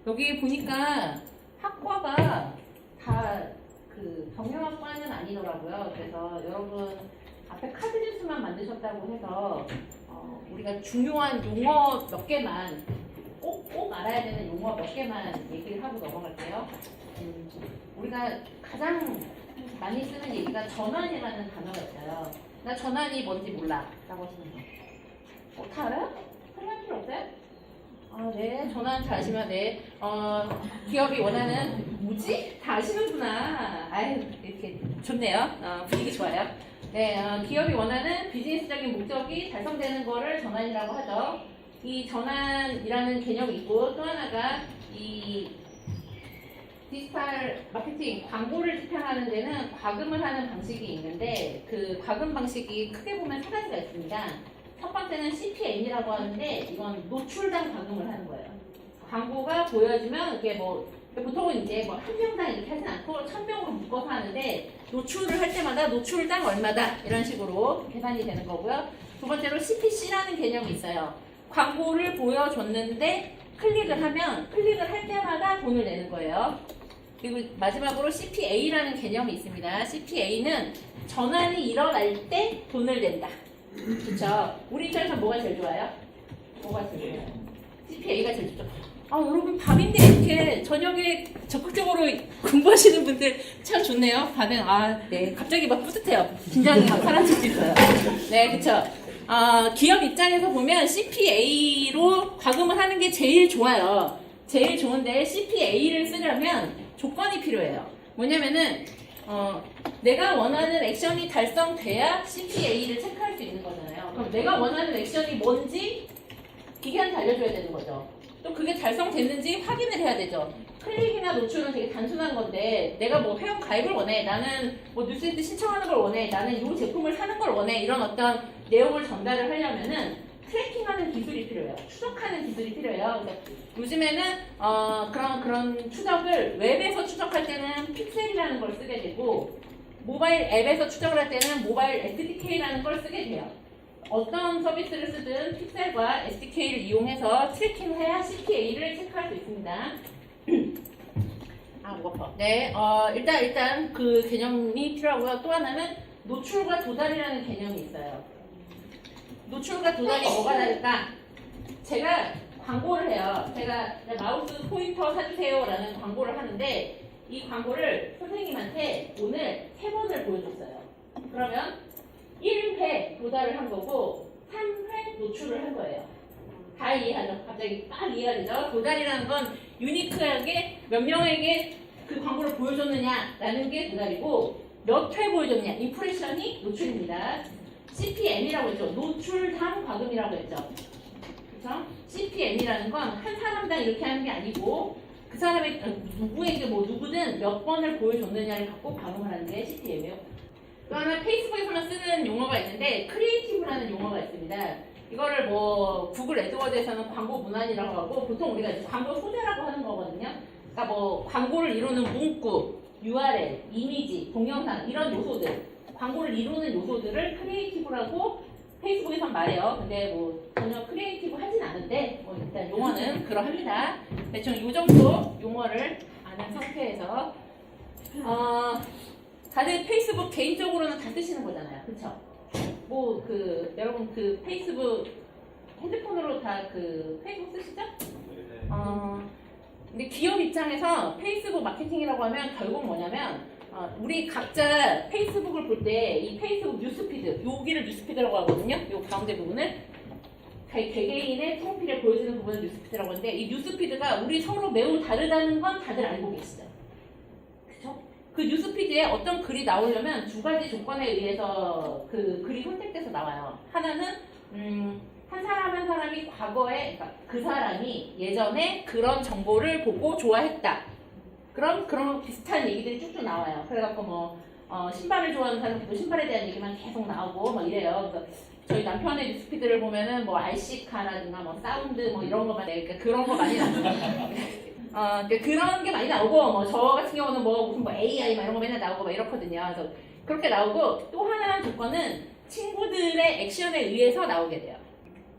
여기 보니까 학과가 다 그 경영학과는 아니더라고요. 그래서 여러분 앞에 카드 뉴스만 만드셨다고 해서 우리가 중요한 용어 몇 개만 꼭 알아야 되는 용어 몇 개만 얘기를 하고 넘어갈게요. 우리가 가장 많이 쓰는 얘기가 전환이라는 단어가 있어요. 나 전환이 뭔지 몰라 라고 하시는 거. 다 알아요? 설명할 필요 없어요? 네. 전환 잘 아시면 네. 기업이 원하는 뭐지? 다 아시는구나. 아유, 이렇게 좋네요. 분위기 좋아요. 네, 기업이 원하는 비즈니스적인 목적이 달성되는 거를 전환이라고 하죠. 이 전환이라는 개념이 있고 또 하나가 이 디지털 마케팅, 광고를 집행하는 데는 과금을 하는 방식이 있는데 그 과금 방식이 크게 보면 세 가지가 있습니다. 첫 번째는 CPM이라고 하는데 이건 노출당 과금을 하는 거예요. 광고가 보여지면 이게 뭐 보통은 이제 뭐 한 명당 이렇게 하진 않고 1000명으로 묶어서 하는데 노출을 할 때마다 노출당 얼마다 이런 식으로 계산이 되는 거고요. 두 번째로 CPC라는 개념이 있어요. 광고를 보여줬는데 클릭을 하면 클릭을 할 때마다 돈을 내는 거예요. 그리고 마지막으로 CPA라는 개념이 있습니다. CPA는 전환이 일어날 때 돈을 낸다. 그렇죠? 우리 입장에서 뭐가 제일 좋아요? 뭐가 제일 좋아요? CPA가 제일 좋죠. 여러분 밤인데 이렇게 저녁에 적극적으로 공부하시는 분들 참 좋네요. 반응. 네. 갑자기 막 뿌듯해요. 긴장이 막 사라질 수 있어요. 네, 그렇죠. 기업 입장에서 보면 CPA로 과금을 하는 게 제일 좋아요. 제일 좋은데 CPA를 쓰려면 조건이 필요해요. 뭐냐면은 내가 원하는 액션이 달성돼야 CPA를 체크할 수 있는 거잖아요. 그럼 내가 원하는 액션이 뭔지 기계한테 알려줘야 되는 거죠. 또 그게 달성됐는지 확인을 해야 되죠. 클릭이나 노출은 되게 단순한 건데 내가 뭐 회원 가입을 원해, 나는 뭐 뉴스레터 신청하는 걸 원해, 나는 이 제품을 사는 걸 원해, 이런 어떤 내용을 전달을 하려면은 트래킹하는 기술이 필요해요. 추적하는 기술이 필요해요. 그러니까 요즘에는 그런 추적을 웹에서 추적할 때는 픽셀이라는 걸 쓰게 되고 모바일 앱에서 추적을 할 때는 모바일 SDK라는 걸 쓰게 돼요. 어떤 서비스를 쓰든 픽셀과 SDK를 이용해서 트래킹을 해야 CPA를 체크할 수 있습니다. 무겁다. 네, 일단 그 개념이 필요하고요. 또 하나는 노출과 도달이라는 개념이 있어요. 노출과 도달이 뭐가 다를까? 제가 광고를 해요. 제가 마우스 포인터 사주세요 라는 광고를 하는데 이 광고를 선생님한테 오늘 3번을 보여줬어요. 그러면 1회 도달을 한 거고 3회 노출을 한 거예요. 다 이해하죠? 갑자기 딱 이해가 되죠? 도달이라는 건 유니크하게 몇 명에게 그 광고를 보여줬느냐라는 게 도달이고 몇 회 보여줬냐, 임프레션이 노출입니다. CPM이라고 했죠. 노출당 과금이라고 했죠. 그렇죠? CPM이라는 건 한 사람당 이렇게 하는 게 아니고 그 사람의 누구에게 뭐 누구든 몇 번을 보여줬느냐를 갖고 과금을 하는 게 CPM이에요. 또 하나 페이스북에서만 쓰는 용어가 있는데 크리에이티브라는 용어가 있습니다. 이거를 뭐 구글 애드워드에서는 광고 문안이라고 하고 보통 우리가 이제 광고 소재라고 하는 거거든요. 그러니까 뭐 광고를 이루는 문구, URL, 이미지, 동영상 이런 요소들, 광고를 이루는 요소들을 크리에이티브라고 페이스북에선 말해요. 근데 뭐 전혀 크리에이티브 하진 않은데 뭐 일단 용어는 그러합니다. 대충 이 정도 용어를 아는 상태에서 다들 페이스북 개인적으로는 다 쓰시는 거잖아요. 그쵸? 뭐 여러분 페이스북 핸드폰으로 다 페이스북 쓰시죠? 근데 기업 입장에서 페이스북 마케팅이라고 하면 결국 뭐냐면 우리 각자 페이스북을 볼 때 이 페이스북 뉴스피드, 여기를 뉴스피드라고 하거든요. 요 가운데 부분을 개개인의 프로필에 보여주는 부분을 뉴스피드라고 하는데 이 뉴스피드가 우리 서로 매우 다르다는 건 다들 알고 계시죠? 그쵸? 그 뉴스피드에 어떤 글이 나오려면 2가지 조건에 의해서 그 글이 선택돼서 나와요. 하나는 한 사람 한 사람이 과거에 그러니까 그 사람이 예전에 그런 정보를 보고 좋아했다. 그런 비슷한 얘기들이 쭉쭉 나와요. 그래갖고 뭐 신발을 좋아하는 사람도 신발에 대한 얘기만 계속 나오고 뭐 이래요. 그래서 저희 남편의 뉴스피드를 보면은 뭐 RC카라든가 뭐 사운드 뭐 이런 거만 그러니까 그런 거 많이 나오고 그러니까 그런 게 많이 나오고 뭐 저 같은 경우는 뭐 무슨 뭐 AI 막 이런 거 맨날 나오고 막 이렇거든요. 그래서 그렇게 나오고 또 하나 조건은 친구들의 액션에 의해서 나오게 돼요.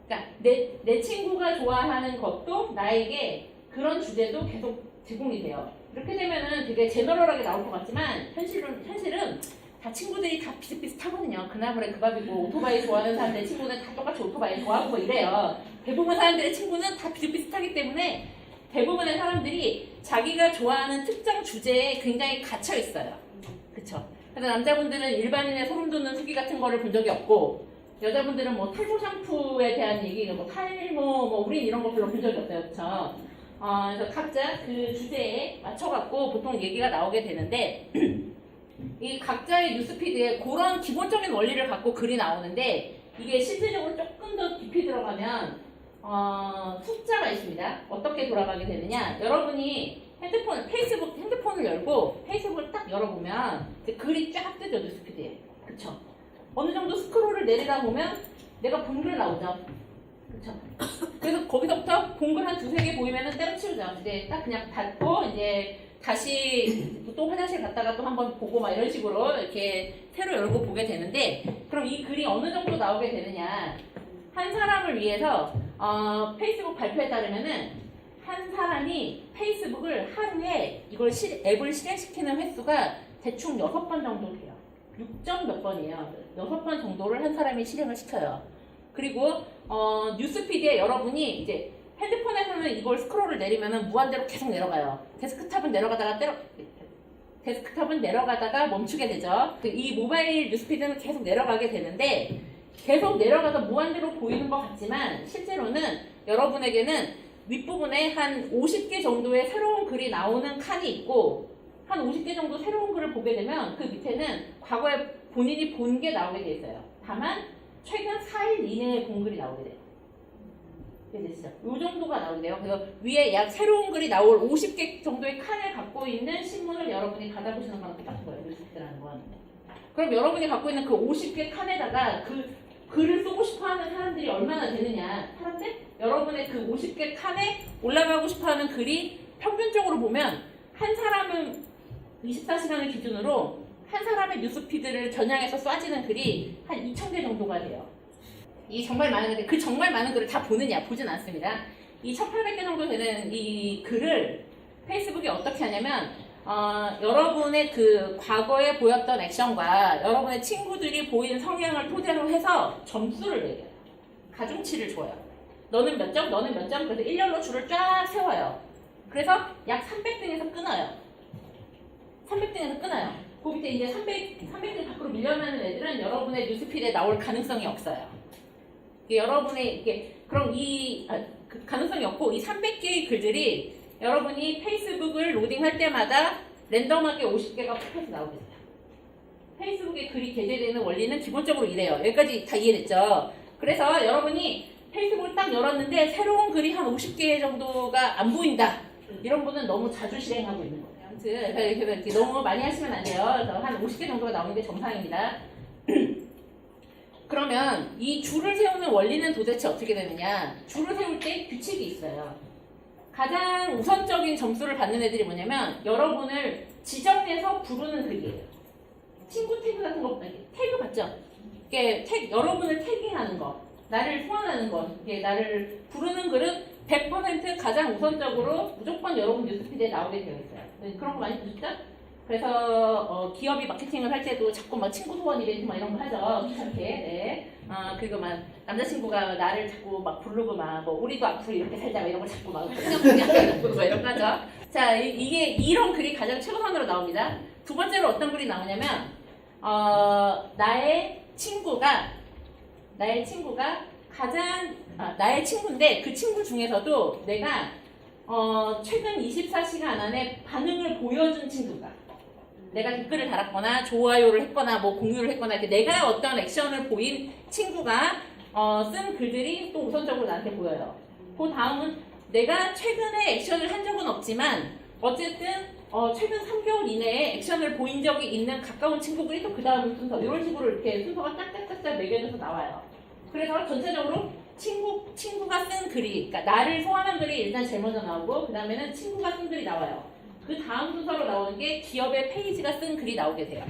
그러니까 내 친구가 좋아하는 것도 나에게 그런 주제도 계속 제공이 돼요. 이렇게 되면은 되게 제너럴하게 나올 것 같지만 현실은 다 친구들이 다 비슷비슷하거든요. 그나물에 그 밥이고 오토바이 좋아하는 사람들의 친구는 다 똑같이 오토바이 좋아하고 뭐 이래요. 대부분 사람들의 친구는 다 비슷비슷하기 때문에 대부분의 사람들이 자기가 좋아하는 특정 주제에 굉장히 갇혀 있어요. 그쵸? 그래서 남자분들은 일반인의 소름 돋는 후기 같은 거를 본 적이 없고 여자분들은 뭐 탈모 샴푸에 대한 얘기, 뭐 탈모, 뭐 우린 이런 거 별로 본 적이 없어요. 그쵸? 그래서 각자 그 주제에 맞춰갖고 보통 얘기가 나오게 되는데 이 각자의 뉴스피드에 그런 기본적인 원리를 갖고 글이 나오는데 이게 실질적으로 조금 더 깊이 들어가면 숫자가 있습니다. 어떻게 돌아가게 되느냐? 여러분이 핸드폰을 열고 페이스북을 딱 열어보면 이제 글이 쫙 뜨죠, 뉴스피드에. 그쵸? 어느 정도 스크롤을 내리다 보면 내가 본 글 나오죠. 그쵸? 그래서 거기서부터 본 글 한 두세 개 보이면은 때려치우죠. 이제 딱 그냥 닫고 이제 다시 또 화장실 갔다가 또 한번 보고 막 이런 식으로 이렇게 새로 열고 보게 되는데 그럼 이 글이 어느 정도 나오게 되느냐? 한 사람을 위해서 페이스북 발표에 따르면은 한 사람이 페이스북을 하루에 이걸 앱을 실행시키는 횟수가 대충 6번 정도 돼요. 6점 몇 번이에요. 6번 정도를 한 사람이 실행을 시켜요. 그리고 뉴스피드에 여러분이 이제 핸드폰에서는 이걸 스크롤을 내리면은 무한대로 계속 내려가요. 데스크탑은 내려가다가 멈추게 되죠. 이 모바일 뉴스피드는 계속 내려가게 되는데 계속 내려가서 무한대로 보이는 것 같지만 실제로는 여러분에게는 윗부분에 한 50개 정도의 새로운 글이 나오는 칸이 있고 한 50개 정도 새로운 글을 보게 되면 그 밑에는 과거에 본인이 본 게 나오게 돼 있어요. 다만 최근 4일 이내에 본 글이 나오게 돼요. 이해되시죠? 이 정도가 나오게 돼요. 그래서 위에 약 새로운 글이 나올 50개 정도의 칸을 갖고 있는 신문을 여러분이 받아보시는 거랑 똑같은 거예요. 뉴스피드라는 건. 그럼 여러분이 갖고 있는 그 50개 칸에다가 그 글을 쓰고 싶어하는 사람들이 얼마나 되느냐. 사람들? 여러분의 그 50개 칸에 올라가고 싶어하는 글이 평균적으로 보면 한 사람은 24시간을 기준으로 한 사람의 뉴스피드를 겨냥해서 쏴지는 글이 한 2,000개 정도가 돼요. 이 정말 많은 글, 그 정말 많은 글을 다 보느냐? 보진 않습니다. 이 1,800개 정도 되는 이 글을 페이스북이 어떻게 하냐면 여러분의 그 과거에 보였던 액션과 여러분의 친구들이 보인 성향을 토대로 해서 점수를 매겨요. 가중치를 줘요. 너는 몇 점, 너는 몇 점, 그래서 일렬로 줄을 쫙 세워요. 그래서 약 300등에서 끊어요. 300등에서 끊어요. 그 밑에 이제 300등 밖으로 밀려나는 애들은 여러분의 뉴스피드에 나올 가능성이 없어요. 여러분의 그럼 그 가능성이 없고 이 300개의 글들이 여러분이 페이스북을 로딩할 때마다 랜덤하게 50개가 픽해서 나오게 돼요. 페이스북에 글이 게재되는 원리는 기본적으로 이래요. 여기까지 다 이해됐죠? 그래서 여러분이 페이스북을 딱 열었는데 새로운 글이 한 50개 정도가 안 보인다. 이런 분은 너무 자주 실행하고 있는 거예요. 아무튼 이렇게 너무 많이 하시면 안 돼요. 그래서 한 50개 정도가 나오는 게 정상입니다. 그러면 이 줄을 세우는 원리는 도대체 어떻게 되느냐? 줄을 세울 때 규칙이 있어요. 가장 우선적인 점수를 받는 애들이 뭐냐면 여러분을 지정해서 부르는 글이에요. 친구 태그 같은 거 태그 받죠? 이게 여러분을 태깅하는 거, 나를 소환하는 거, 이게 나를 부르는 글은 100% 가장 우선적으로 무조건 여러분 뉴스피드에 나오게 되어 있어요. 그런 거 많이 보셨죠? 그래서 기업이 마케팅을 할 때도 자꾸 막 친구 소원 이벤트 막 이런 거 하죠. 귀찮게. 네. 그리고 막 남자친구가 나를 자꾸 막 부르고 막 뭐 우리도 앞으로 이렇게 살자 이런 걸 자꾸 막 부르고 이런 거 하죠. 자, 이게 이런 글이 가장 최우선으로 나옵니다. 두 번째로 어떤 글이 나오냐면 나의 친구가 가장 나의 친구인데 그 친구 중에서도 내가 최근 24시간 안에 반응을 보여준 친구가 내가 댓글을 달았거나 좋아요를 했거나 뭐 공유를 했거나 이렇게 내가 어떤 액션을 보인 친구가 쓴 글들이 또 우선적으로 나한테 보여요. 그 다음은 내가 최근에 액션을 한 적은 없지만 어쨌든 최근 3개월 이내에 액션을 보인 적이 있는 가까운 친구들이 또 그 다음 순서 이런 식으로 이렇게 순서가 딱딱딱딱 매겨져서 나와요. 그래서 전체적으로 친구가 쓴 글이, 그러니까 나를 소환한 글이 일단 제일 먼저 나오고 그 다음에는 친구가 쓴 글이 나와요. 그 다음 순서로 나오는 게 기업의 페이지가 쓴 글이 나오게 돼요.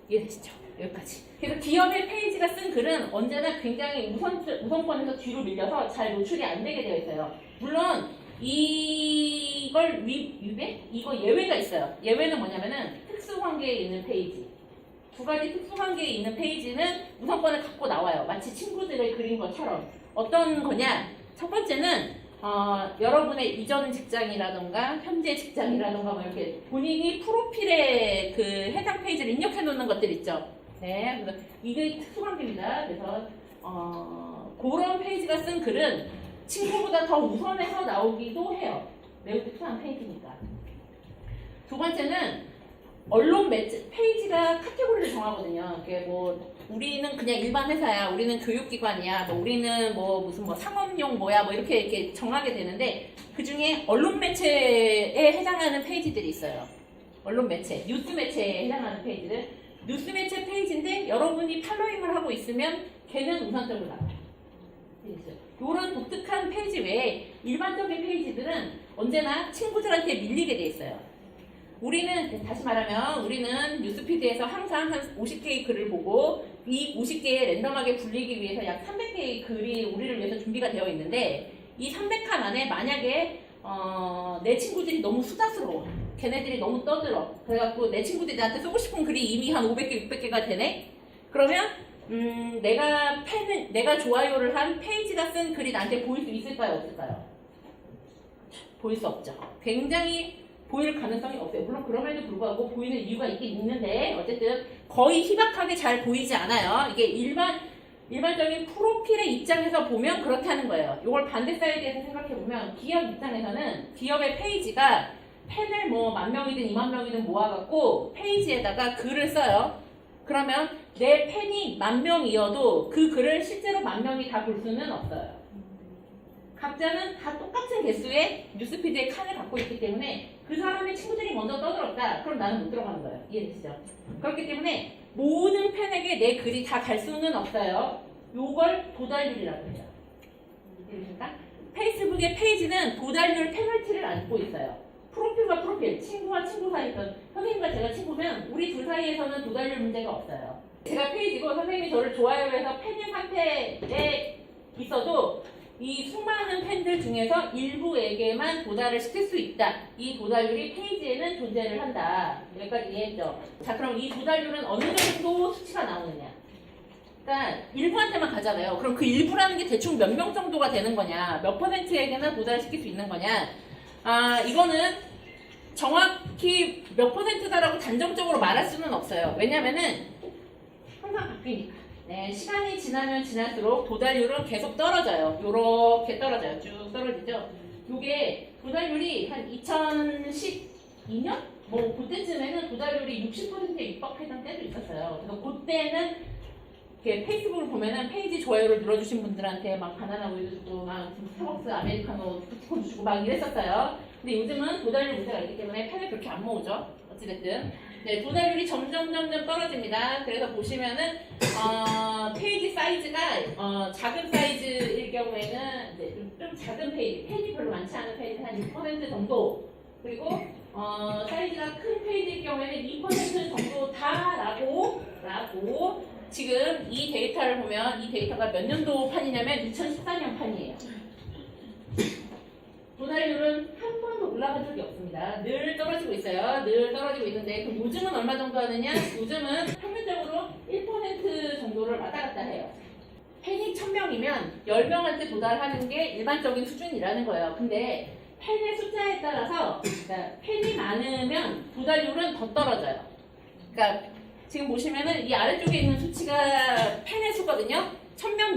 이해되시죠? 여기까지. 그래서 기업의 페이지가 쓴 글은 언제나 굉장히 우선권에서 뒤로 밀려서 잘 노출이 안 되게 되어 있어요. 물론 이걸 위배? 이거 예외가 있어요. 예외는 뭐냐면은 특수관계에 있는 페이지. 두 가지 특수관계에 있는 페이지는 우선권을 갖고 나와요. 마치 친구들을 그린 것처럼. 어떤 거냐? 첫 번째는 여러분의 이전 직장이라던가 현재 직장이라던가 뭐 이렇게 본인이 프로필에 그 해당 페이지를 입력해 놓는 것들 있죠. 네, 그래서 이게 특수관계입니다. 그래서 그런 페이지가 쓴 글은 친구보다 더 우선해서 나오기도 해요. 매우 특수한 페이지니까. 두 번째는 언론 매체 페이지가 카테고리를 정하거든요. 이게 뭐 우리는 그냥 일반 회사야, 우리는 교육기관이야, 뭐 우리는 뭐 무슨 뭐 상업용 뭐야, 뭐 이렇게 정하게 되는데 그 중에 언론 매체에 해당하는 페이지들이 있어요. 언론 매체, 뉴스 매체에 해당하는 페이지들. 뉴스 매체 페이지인데 여러분이 팔로잉을 하고 있으면 걔는 우선적으로 나와요. 이런 독특한 페이지 외에 일반적인 페이지들은 언제나 친구들한테 밀리게 돼 있어요. 우리는 다시 말하면 우리는 뉴스피드에서 항상 한 50개의 글을 보고 이 50개에 랜덤하게 불리기 위해서 약 300개의 글이 우리를 위해서 준비가 되어 있는데 이 300칸 안에 만약에 내 친구들이 너무 수다스러워, 걔네들이 너무 떠들어, 그래갖고 내 친구들이 나한테 쓰고 싶은 글이 이미 한 500개, 600개가 되네? 그러면 내가 좋아요를 한 페이지가 쓴 글이 나한테 보일 수 있을까요? 없을까요? 보일 수 없죠. 굉장히 보일 가능성이 없어요. 물론 그럼에도 불구하고 보이는 이유가 있긴 있는데 어쨌든 거의 희박하게 잘 보이지 않아요. 이게 일반적인 프로필의 입장에서 보면 그렇다는 거예요. 이걸 반대 사이드에서 생각해보면 기업 입장에서는 기업의 페이지가 팬을 뭐 10,000명이든 20,000명이든 모아갖고 페이지에다가 글을 써요. 그러면 내 팬이 10,000명이어도 그 글을 실제로 10,000명이 다 볼 수는 없어요. 각자는 다 똑같은 개수의 뉴스피드의 칸을 갖고 있기 때문에 그 사람의 친구들이 먼저 떠들었다. 그럼 나는 못 들어가는 거예요. 이해되시죠? 그렇기 때문에 모든 팬에게 내 글이 다 갈 수는 없어요. 요걸 도달률이라고 해요. 이해되십니까? 페이스북의 페이지는 도달률 페널티를 안고 있어요. 프로필과 프로필, 친구와 친구 사이에서 선생님과 제가 친구면 우리 둘 사이에서는 도달률 문제가 없어요. 제가 페이지고 선생님이 저를 좋아요해서 팬인 상태에 있어도 이 수많은 팬들 중에서 일부에게만 도달을 시킬 수 있다. 이 도달률이 페이지에는 존재를 한다. 여기까지 이해했죠? 자, 그럼 이 도달률은 어느 정도 수치가 나오느냐? 그러니까 일부한테만 가잖아요. 그럼 그 일부라는 게 대충 몇 명 정도가 되는 거냐? 몇 퍼센트에게나 도달시킬 수 있는 거냐? 이거는 정확히 몇 퍼센트다라고 단정적으로 말할 수는 없어요. 왜냐면은 항상 바뀌니까. 네, 시간이 지나면 지날수록 도달률은 계속 떨어져요. 요렇게 떨어져요. 쭉 떨어지죠. 요게 도달률이 한 2012년? 뭐 그때쯤에는 도달률이 60%에 육박했던 때도 있었어요. 그래서 그때는 이렇게 페이스북을 보면은 페이지 좋아요를 눌러주신 분들한테 막 바나나 우유 주고 막 스타벅스 아메리카노 쿠폰 주고 막 이랬었어요. 근데 요즘은 도달률 문제가 있기 때문에 팬을 그렇게 안 모으죠. 어찌됐든. 네, 도달률이 점점 떨어집니다. 그래서 보시면은 페이지 사이즈가 작은 사이즈일 경우에는 이제 좀 작은 페이지 별로 많지 않은 페이지는 한 6% 정도, 그리고 사이즈가 큰 페이지일 경우에는 2% 정도다라고 지금 이 데이터를 보면 이 데이터가 몇 년도 판이냐면 2014년 판이에요. 도달률은 한 번도 올라간 적이 없습니다. 늘 떨어지고 있어요. 늘 떨어지고 있는데 그럼 요즘은 얼마 정도 하느냐? 요즘은 평균적으로 1% 정도를 왔다 갔다 해요. 팬이 1,000명이면 10명한테 도달하는 게 일반적인 수준이라는 거예요. 근데 팬의 숫자에 따라서 그러니까 팬이 많으면 도달률은 더 떨어져요. 그러니까 지금 보시면은 이 아래쪽에 있는 수치가 팬의 수거든요. 1,000명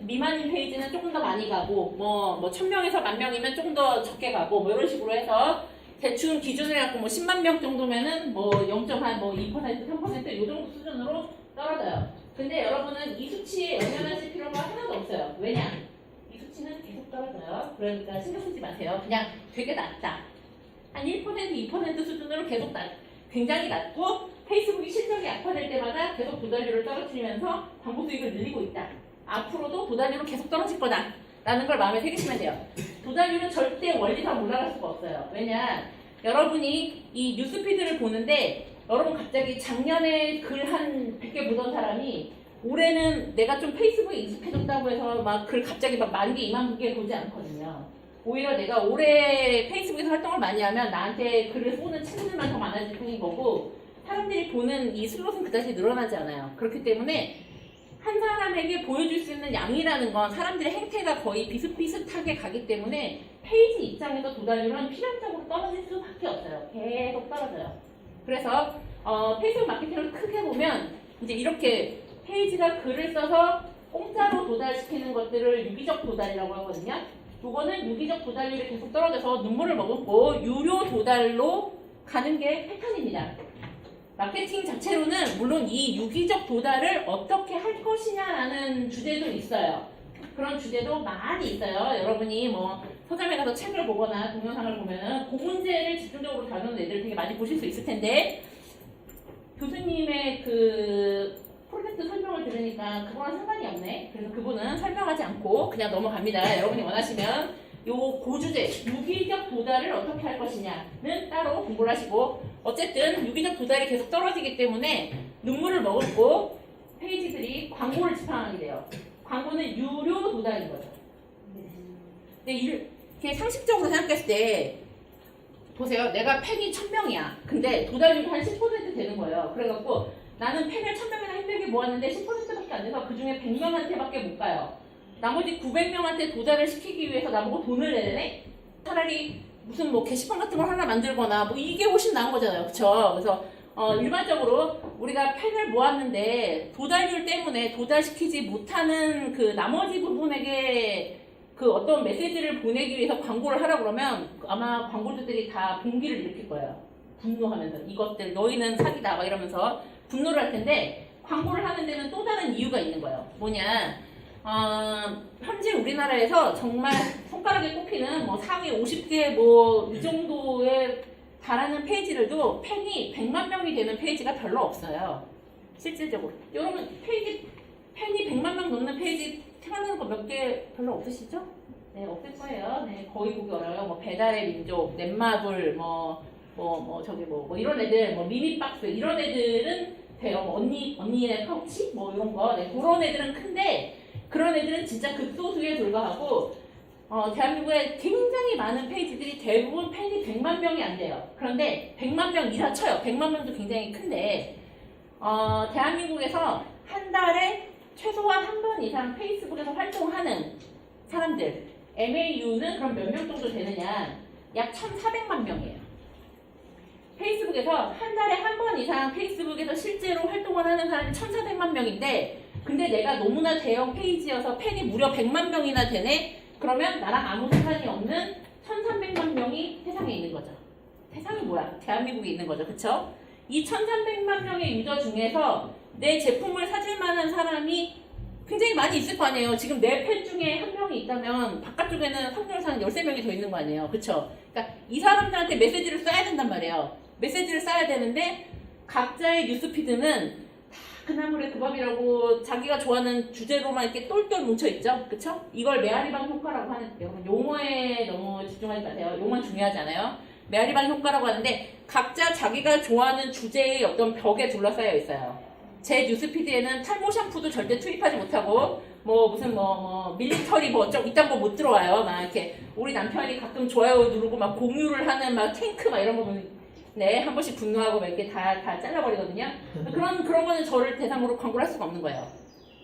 미만인 페이지는 조금 더 많이 가고, 뭐 1,000명에서 10,000명이면 조금 더 적게 가고, 뭐 이런 식으로 해서 대충 기준을 갖고 뭐 10만 명 정도면은 뭐 0.2%, 3% 이 정도 수준으로 떨어져요. 근데 여러분은 이 수치에 연연하실 필요가 하나도 없어요. 왜냐? 이 수치는 계속 떨어져요. 그러니까 신경 쓰지 마세요. 그냥 되게 낮다. 한 1%, 2% 수준으로 계속 굉장히 낮고, 페이스북이 실적이 악화될 때마다 계속 도달률을 떨어뜨리면서 광고 수익을 늘리고 있다. 앞으로도 도달률은 계속 떨어질 거다. 라는 걸 마음에 새기시면 돼요. 도달률은 절대 원리상 올라갈 수가 없어요. 왜냐? 여러분이 이 뉴스피드를 보는데 여러분 갑자기 작년에 글 한 100개 보던 사람이 올해는 내가 좀 페이스북에 익숙해졌다고 해서 막 글 갑자기 막 10,000개, 20,000개 보지 않거든요. 오히려 내가 오래 페이스북에서 활동을 많이 하면 나한테 글을 쏘는 친구들만 더 많아질 뿐인 거고 사람들이 보는 이 슬롯은 그다지 늘어나지 않아요. 그렇기 때문에 한 사람에게 보여줄 수 있는 양이라는 건 사람들의 행태가 거의 비슷비슷하게 가기 때문에 페이지 입장에서 도달률은 필연적으로 떨어질 수밖에 없어요. 계속 떨어져요. 그래서 페이스북 마케팅을 크게 보면 이제 이렇게 페이지가 글을 써서 공짜로 도달시키는 것들을 유기적 도달이라고 하거든요. 이거는 유기적 도달률이 계속 떨어져서 눈물을 머금고 유료 도달로 가는 게 패턴입니다. 마케팅 자체로는 물론 이 유기적 도달을 어떻게 할 것이냐라는 주제도 있어요. 그런 주제도 많이 있어요. 여러분이 뭐 서점에 가서 책을 보거나 동영상을 보면은 그 문제를 집중적으로 다루는 애들 되게 많이 보실 수 있을 텐데 교수님의 그 프로젝트 설명을 들으니까 그거랑 상관이 없네. 그래서 그분은 설명하지 않고 그냥 넘어갑니다. 여러분이 원하시면 요 고주제 유기적 도달을 어떻게 할 것이냐는 따로 공부를 하시고 어쨌든 유기적 도달이 계속 떨어지기 때문에 눈물을 머금고 페이지들이 광고를 집행하게 돼요. 광고는 유료 도달인 거죠. 근데 이렇게 상식적으로 생각했을 때 보세요. 내가 팬이 1000명이야. 근데 도달률이 한 10% 되는 거예요. 그래갖고 나는 팬을 1000명이나 힘들게 모았는데 10%밖에 안 돼서 그 중에 100명한테밖에 못 가요. 나머지 900명한테 도달을 시키기 위해서 나보고 돈을 내네? 차라리 무슨 뭐 게시판 같은 걸 하나 만들거나 뭐 이게 훨씬 나은 거잖아요. 그쵸? 그래서 일반적으로 우리가 팬을 모았는데 도달률 때문에 도달시키지 못하는 그 나머지 부분에게 그 어떤 메시지를 보내기 위해서 광고를 하라 그러면 아마 광고주들이 다 분기를 일으킬 거예요. 분노하면서 이것들 너희는 사기다 막 이러면서 분노를 할 텐데 광고를 하는 데는 또 다른 이유가 있는 거예요. 뭐냐? 현재 우리나라에서 정말 손가락에 꼽히는 뭐 상위 50개 뭐 이 정도에 달하는 페이지들도 팬이 100만 명이 되는 페이지가 별로 없어요. 실질적으로. 여러분 팬이 100만 명 넘는 페이지 생각나는 거 몇 개 별로 없으시죠? 네, 없을 거예요. 네, 거의 보기 어려워요. 뭐 배달의 민족, 넷마블, 뭐 이런 애들, 뭐 미미박스 이런 애들은 돼요. 뭐 언니의 파우치 뭐 이런 거. 네, 그런 애들은 큰데 그런 애들은 진짜 극소수에 불과하고 대한민국에 굉장히 많은 페이지들이 대부분 팬이 100만 명이 안 돼요. 그런데 100만 명이라 쳐요. 100만 명도 굉장히 큰데 대한민국에서 한 달에 최소한 한 번 이상 페이스북에서 활동하는 사람들 MAU는 그럼 몇 명 정도 되느냐? 약 1,400만 명이에요. 페이스북에서 한 달에 한 번 이상 페이스북에서 실제로 활동을 하는 사람이 1,400만 명인데 근데 내가 너무나 대형 페이지여서 팬이 무려 100만 명이나 되네? 그러면 나랑 아무 상관이 없는 1,300만 명이 세상에 있는 거죠. 세상이 뭐야? 대한민국에 있는 거죠. 그쵸? 이 1,300만 명의 유저 중에서 내 제품을 사줄 만한 사람이 굉장히 많이 있을 거 아니에요. 지금 내 팬 중에 한 명이 있다면 바깥쪽에는 확률상 13명이 더 있는 거 아니에요. 그쵸? 그러니까 이 사람들한테 메시지를 써야 된단 말이에요. 메시지를 써야 되는데 각자의 뉴스피드는 그나물의 그 밥이라고 자기가 좋아하는 주제로만 이렇게 똘똘 뭉쳐있죠? 그쵸? 이걸 메아리방 효과라고 하는데요. 용어에 너무 집중하지 마세요. 용어는 중요하지 않아요. 메아리방 효과라고 하는데 각자 자기가 좋아하는 주제의 어떤 벽에 둘러싸여 있어요. 제 뉴스피드에는 탈모 샴푸도 절대 투입하지 못하고 무슨 밀리터리 어쩌고 이딴 거 못 들어와요. 막 이렇게 우리 남편이 가끔 좋아요 누르고 막 공유를 하는 막 탱크 막 이런 거 보면 네, 한 번씩 분노하고 막 이렇게 다 잘라버리거든요. 그런 거는 저를 대상으로 광고를 할 수가 없는 거예요.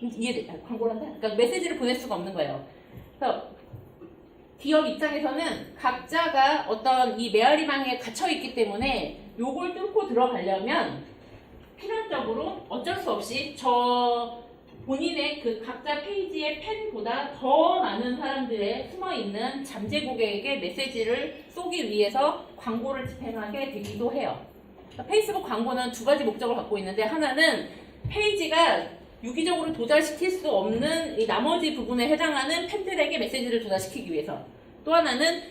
이해돼? 광고를 한다? 그러니까 메시지를 보낼 수가 없는 거예요. 그래서 기업 입장에서는 각자가 어떤 이 메아리방에 갇혀있기 때문에 요걸 뚫고 들어가려면 필연적으로 어쩔 수 없이 본인의 그 각자 페이지의 팬보다 더 많은 사람들의 숨어있는 잠재 고객에게 메시지를 쏘기 위해서 광고를 집행하게 되기도 해요. 그러니까 페이스북 광고는 두 가지 목적을 갖고 있는데 하나는 페이지가 유기적으로 도달시킬 수 없는 이 나머지 부분에 해당하는 팬들에게 메시지를 도달시키기 위해서 또 하나는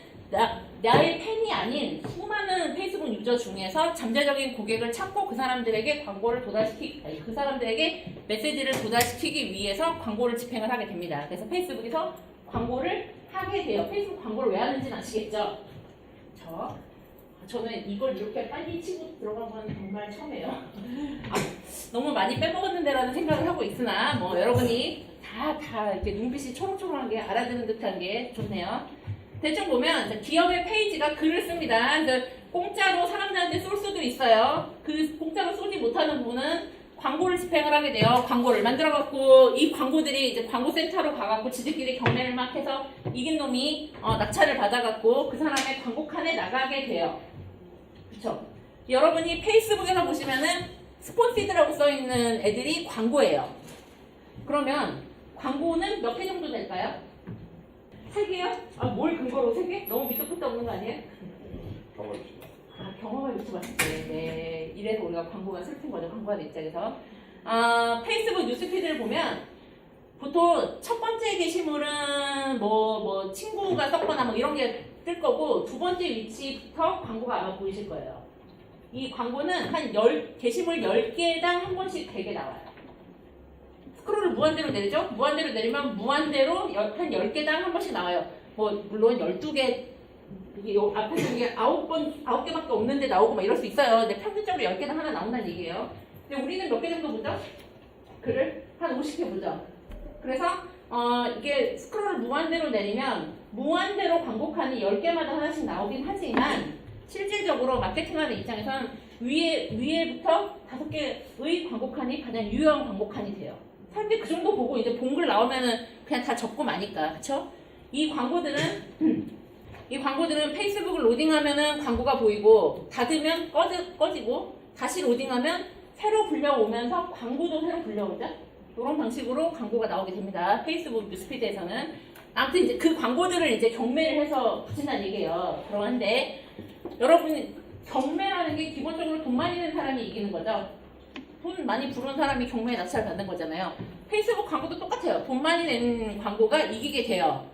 나의 팬이 아닌 수많은 페이스북 유저 중에서 잠재적인 고객을 찾고 그 사람들에게 그 사람들에게 메시지를 도달시키기 위해서 광고를 집행을 하게 됩니다. 그래서 페이스북에서 광고를 하게 돼요. 페이스북 광고를 왜 하는지는 아시겠죠? 저는 이걸 이렇게 빨리 치고 들어간 건 정말 처음이에요. 너무 많이 빼먹었는데라는 생각을 하고 있으나 여러분이 다 이렇게 눈빛이 초롱초롱한 게 알아듣는 듯한 게 좋네요. 대충 보면 기업의 페이지가 글을 씁니다. 그래서 공짜로 사람들한테 쏠 수도 있어요. 그 공짜로 쏘지 못하는 부분은 광고를 집행을 하게 돼요. 광고를 만들어갖고 이 광고들이 이제 광고센터로 가갖고 지들끼리 경매를 막 해서 이긴 놈이 낙찰을 받아갖고 그 사람의 광고 칸에 나가게 돼요. 그쵸? 여러분이 페이스북에서 보시면은 스폰시드라고 써있는 애들이 광고예요. 그러면 광고는 몇 개 정도 될까요? 3개요? 아, 뭘 근거로 3개? 너무 밑도 끝도 없는 거 아니에요? 경험을 유튜브했을 때, 네. 이래서 우리가 광고가 슬픈 거죠. 광고하는 입장에서. 페이스북 뉴스피드를 보면 보통 첫 번째 게시물은 뭐 친구가 썼거나 뭐 이런 게 뜰 거고 두 번째 위치부터 광고가 아마 보이실 거예요. 이 광고는 한 게시물 10개당 한 번씩 되게 나와요. 스크롤을 무한대로 내리죠? 무한대로 내리면 무한대로 한 10개당 한 번씩 나와요. 뭐 물론 12개 이게 앞에서 이게 9개밖에 없는데 나오고 막 이럴 수 있어요. 근데 평균적으로 10개당 하나 나온다는 얘기예요. 근데 우리는 몇 개 정도 보죠? 글을 한 50개 보죠. 그래서 이게 스크롤을 무한대로 내리면 무한대로 광고칸이 10개마다 하나씩 나오긴 하지만 실질적으로 마케팅하는 입장에서는 위에부터 5개의 광고칸이 가장 유효한 광고칸이 돼요. 사람들이 그 정도 보고 이제 본 글 나오면은 그냥 다 적고 마니까. 그쵸? 이 광고들은 페이스북을 로딩하면은 광고가 보이고 닫으면 꺼지고 다시 로딩하면 새로 불려오면서 광고도 새로 불려오죠. 이런 방식으로 광고가 나오게 됩니다. 페이스북 뉴스피드에서는. 아무튼 이제 그 광고들을 이제 경매를 해서 붙인다는 얘기예요. 그런데 여러분 경매라는 게 기본적으로 돈 많이 낸 사람이 이기는 거죠. 돈 많이 부른 사람이 경매에 낙찰 받는 거잖아요. 페이스북 광고도 똑같아요. 돈 많이 낸 광고가 이기게 돼요.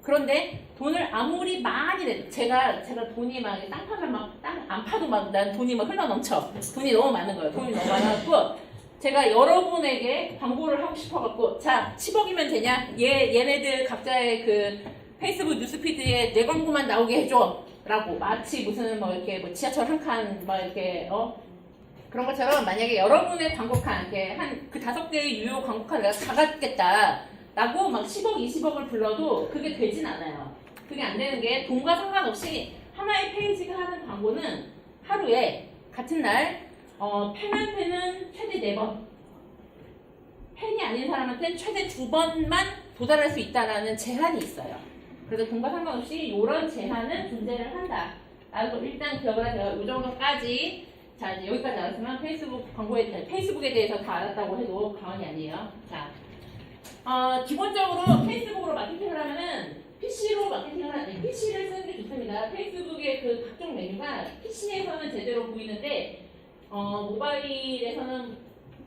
그런데 돈을 아무리 많이 내, 제가 돈이 막 땅 파면 막 땅 안 파도 막 난 돈이 막 흘러 넘쳐. 돈이 너무 많은 거예요. 돈이 너무 많아갖고 제가 여러분에게 광고를 하고 싶어갖고 자 10억이면 되냐? 얘네들 각자의 그 페이스북 뉴스피드에 내 광고만 나오게 해줘. 라고 마치 무슨 뭐 이렇게 뭐 지하철 한 칸 막 이렇게 그런 것처럼 만약에 여러분의 광고칸 이렇게 한 그 5개의 유효 광고칸을 내가 다 갖겠다. 라고 막 10억, 20억을 불러도 그게 되진 않아요. 그게 안 되는 게 돈과 상관없이 하나의 페이지가 하는 광고는 하루에 같은 날 팬한테는 최대 4번, 팬이 아닌 사람한테는 최대 2번만 도달할 수 있다는 제한이 있어요. 그래서 돈과 상관없이 이런 제한은 존재를 한다. 라고 일단 기억을 하세요. 이 정도까지. 자, 이제 여기까지 알았으면 페이스북에 대해서 다 알았다고 해도 과언이 아니에요. 자. 기본적으로 페이스북으로 마케팅을 하면은 PC로 마케팅을 하는 PC를 쓰는 게 좋습니다. 페이스북의 그 각종 메뉴가 PC에서는 제대로 보이는데 모바일에서는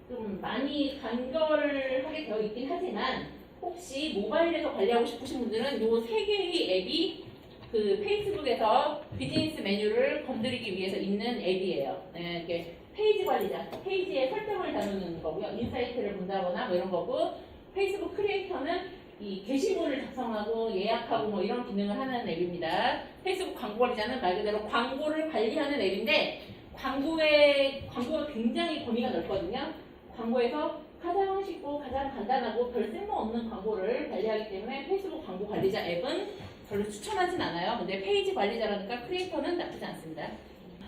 좀 많이 간결하게 되어 있긴 하지만 혹시 모바일에서 관리하고 싶으신 분들은 이 3개의 앱이 그 페이스북에서 비즈니스 메뉴를 건드리기 위해서 있는 앱이에요. 네, 이렇게 페이지 관리자, 페이지의 설정을 다루는 거고요. 인사이트를 본다거나 뭐 이런 거고 페이스북 크리에이터는 이 게시물을 작성하고 예약하고 뭐 이런 기능을 하는 앱입니다. 페이스북 광고 관리자는 말 그대로 광고를 관리하는 앱인데 광고가 굉장히 범위가 넓거든요. 광고에서 가장 쉽고 가장 간단하고 별 쓸모없는 광고를 관리하기 때문에 페이스북 광고 관리자 앱은 별로 추천하진 않아요. 근데 페이지 관리자라니까 크리에이터는 나쁘지 않습니다.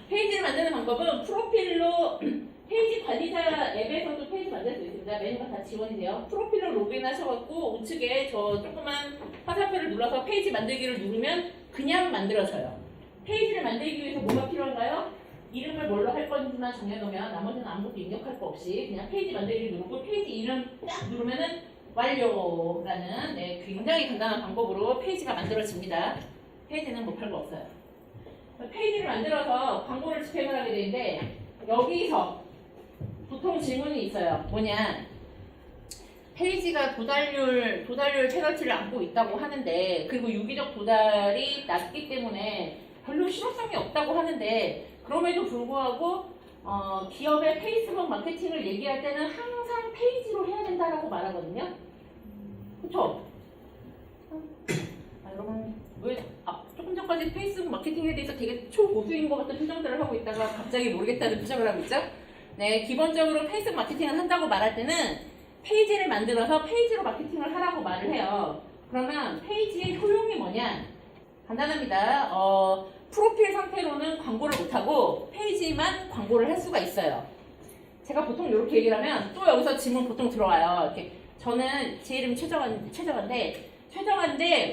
페이지를 만드는 방법은 프로필로 페이지 관리자 앱에서도 페이지 만들 수 있습니다. 메뉴가 다 지원이 돼요. 프로필로 로그인하셔갖고 우측에 저 조그만 화살표를 눌러서 페이지 만들기를 누르면 그냥 만들어져요. 페이지를 만들기 위해서 뭐가 필요한가요? 이름을 뭘로 할 건지만 정해놓으면 나머지는 아무것도 입력할 거 없이 그냥 페이지 만들기 누르고 페이지 이름 딱 누르면은 완료라는 굉장히 간단한 방법으로 페이지가 만들어집니다. 페이지는 못 할 거 없어요. 페이지를 만들어서 광고를 집행을 하게 되는데 여기서 보통 질문이 있어요. 뭐냐? 페이지가 도달률 최저치를 안고 있다고 하는데 그리고 유기적 도달이 낮기 때문에 별로 실효성이 없다고 하는데 그럼에도 불구하고 기업의 페이스북 마케팅을 얘기할 때는 항상 페이지로 해야 된다라고 말하거든요. 그쵸? 여러분 왜 조금 전까지 페이스북 마케팅에 대해서 되게 초고수인 것 같은 표정들을 하고 있다가 갑자기 모르겠다는 표정을 하고 있죠? 네, 기본적으로 페이스북 마케팅을 한다고 말할 때는 페이지를 만들어서 페이지로 마케팅을 하라고 말을 해요. 그러면 페이지의 효용이 뭐냐? 간단합니다. 프로필 상태로는 광고를 못하고 페이지만 광고를 할 수가 있어요. 제가 보통 이렇게 얘기를 하면 또 여기서 질문 보통 들어와요. 이렇게 저는 제 이름이 최정한데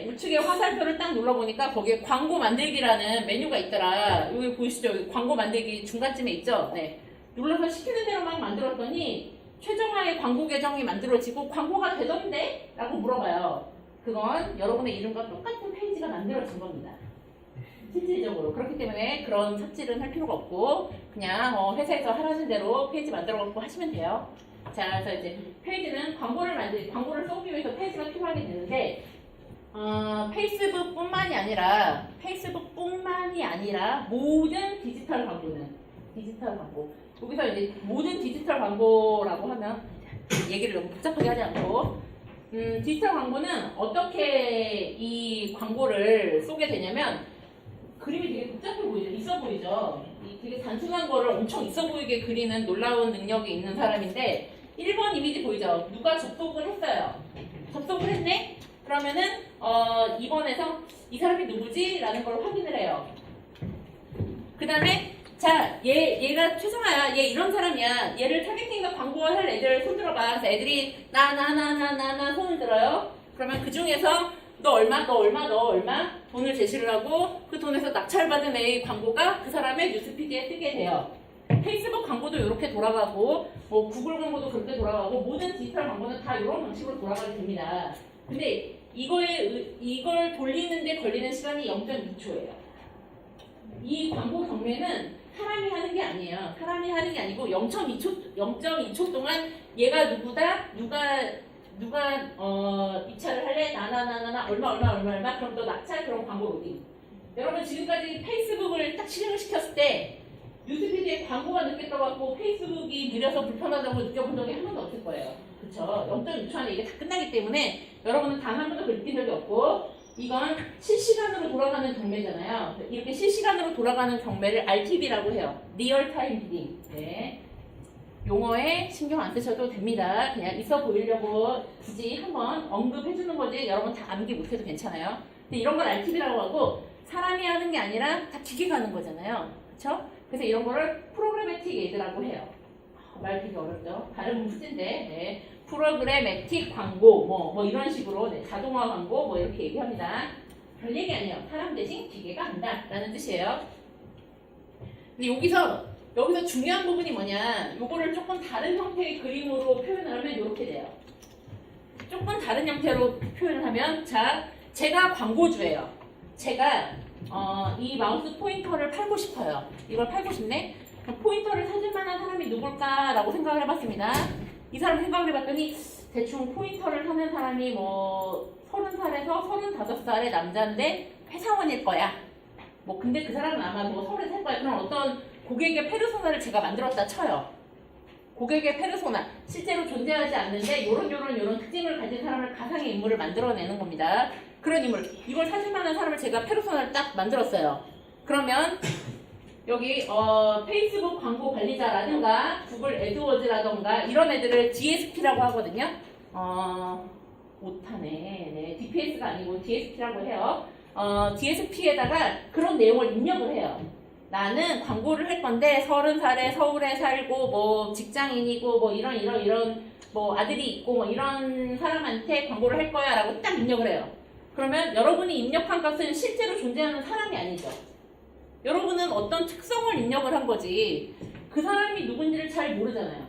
우측에 화살표를 딱 눌러보니까 거기에 광고 만들기라는 메뉴가 있더라. 여기 보이시죠? 여기 광고 만들기 중간쯤에 있죠? 네. 눌러서 시키는 대로 막 만들었더니 최정화의 광고 계정이 만들어지고 광고가 되던데? 라고 물어봐요. 그건 여러분의 이름과 똑같은 페이지가 만들어진 겁니다. 실질적으로. 그렇기 때문에 그런 삽질은 할 필요가 없고 그냥 회사에서 하라는 대로 페이지 만들어갖고 하시면 돼요. 자, 그래서 이제 페이지는 광고를 쏘기 위해서 페이지가 필요하게 되는데 페이스북뿐만이 아니라 모든 디지털 광고. 여기서 이제 모든 디지털 광고라고 하면 얘기를 너무 복잡하게 하지 않고 디지털 광고는 어떻게 이 광고를 쏘게 되냐면 그림이 되게 복잡해 보이죠? 있어 보이죠? 되게 단순한 거를 엄청 있어 보이게 그리는 놀라운 능력이 있는 사람인데 1번 이미지 보이죠? 누가 접속을 했어요. 접속을 했네? 그러면은 2번에서 이 사람이 누구지? 라는 걸 확인을 해요. 그 다음에 자, 얘가 최성아야. 얘 이런 사람이야. 얘를 타겟팅과 광고할 애들 손 들어봐. 그래서 애들이 나 손을 들어요. 그러면 그 중에서 너 얼마 돈을 제시를 하고 그 돈에서 낙찰받은 애의 광고가 그 사람의 뉴스피드에 뜨게 돼요. 페이스북 광고도 이렇게 돌아가고 뭐 구글 광고도 그렇게 돌아가고 모든 디지털 광고는 다 이런 방식으로 돌아가게 됩니다. 근데 이걸 돌리는데 걸리는 시간이 0.2초예요. 이 광고 경매는 사람이 하는 게 아니에요. 사람이 하는 게 아니고 0.2초 동안 얘가 누구다? 누가 입찰을 할래? 나 얼마 그럼 너 낙찰 그럼 광고 로딩. 여러분 지금까지 페이스북을 딱 실행을 시켰을 때 뉴스피드에 광고가 늦게 떠갖고 페이스북이 느려서 불편하다고 느껴본 적이 한 번도 없을 거예요. 그쵸? 0.2초 안에 이게 다 끝나기 때문에 여러분은 단 한 번도 느낀 적이 없고 이건 실시간으로 돌아가는 경매잖아요. 이렇게 실시간으로 돌아가는 경매를 RTB라고 해요. 리얼타임 비딩. 네. 용어에 신경 안 쓰셔도 됩니다. 그냥 있어 보이려고 굳이 한번 언급해주는 거지 여러분 다 암기 못해도 괜찮아요. 근데 이런 걸 RTB라고 하고 사람이 하는 게 아니라 다 기계가 하는 거잖아요. 그쵸? 그래서 이런 거를 프로그래매틱 에이드라고 해요. 말 되게 어렵죠? 발음은 푸진데 네. 프로그래매틱 광고 뭐 이런 식으로 네. 자동화 광고 뭐 이렇게 얘기합니다. 별 얘기 아니에요. 사람 대신 기계가 한다 라는 뜻이에요. 근데 여기서 중요한 부분이 뭐냐, 요거를 조금 다른 형태의 그림으로 표현을 하면 이렇게 돼요. 조금 다른 형태로 표현을 하면, 자, 제가 광고주예요. 제가 이 마우스 포인터를 팔고 싶어요. 이걸 팔고 싶네? 그럼 포인터를 사줄 만한 사람이 누굴까라고 생각을 해봤습니다. 이 사람 생각을 해봤더니 대충 포인터를 사는 사람이 뭐 30살에서 35살의 남자인데 회사원일 거야. 뭐 근데 그 사람은 아마 뭐 서울에 살 거야. 그럼 어떤 고객의 페르소나를 제가 만들었다 쳐요. 고객의 페르소나, 실제로 존재하지 않는데 요런 특징을 가진 사람을 가상의 인물을 만들어내는 겁니다. 그런 인물, 이걸 사실 만한 사람을 제가 페르소나를 딱 만들었어요. 그러면 여기 페이스북 광고 관리자라든가 구글 애드워즈라든가 이런 애들을 DSP라고 하거든요. 오타네. 네, DPS가 아니고 DSP라고 해요. DSP에다가 그런 내용을 입력을 해요. 나는 광고를 할 건데 30살에 서울에 살고 뭐 직장인이고 뭐 이런 뭐 아들이 있고 뭐 이런 사람한테 광고를 할 거야 라고 딱 입력을 해요. 그러면 여러분이 입력한 값은 실제로 존재하는 사람이 아니죠. 여러분은 어떤 특성을 입력을 한 거지 그 사람이 누군지를 잘 모르잖아요.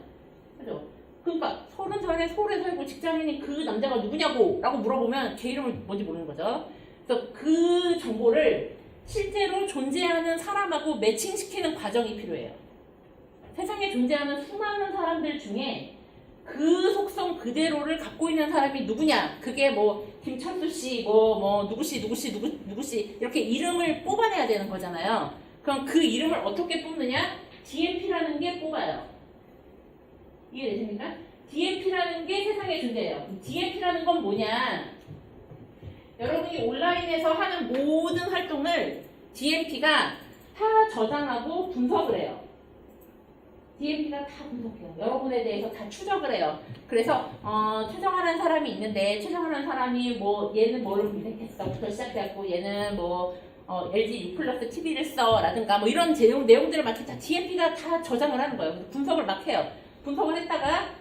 그죠? 그러니까 30살에 서울에 살고 직장인이 그 남자가 누구냐고 라고 물어보면 걔 이름을 뭔지 모르는 거죠. 그래서 그 정보를 실제로 존재하는 사람하고 매칭시키는 과정이 필요해요. 세상에 존재하는 수많은 사람들 중에 그 속성 그대로를 갖고 있는 사람이 누구냐? 그게 뭐 김철수 씨, 뭐 누구 씨 이렇게 이름을 뽑아내야 되는 거잖아요. 그럼 그 이름을 어떻게 뽑느냐? DMP라는 게 뽑아요. 이해되십니까? DMP라는 게 세상에 존재해요. DMP라는 건 뭐냐? 여러분이 온라인에서 하는 모든 활동을 DMP가 다 저장하고 분석을 해요. DMP가 다 분석해요. 여러분에 대해서 다 추적을 해요. 그래서 최정하라는 사람이 있는데 최정하라는 사람이 뭐 얘는 뭐를 검색했어부터 시작해갖고 얘는 뭐 LG U 플러스 TV를 써라든가 뭐 이런 내용들을 막 다 DMP가 다 저장을 하는 거예요. 그래서 분석을 막 해요. 분석을 했다가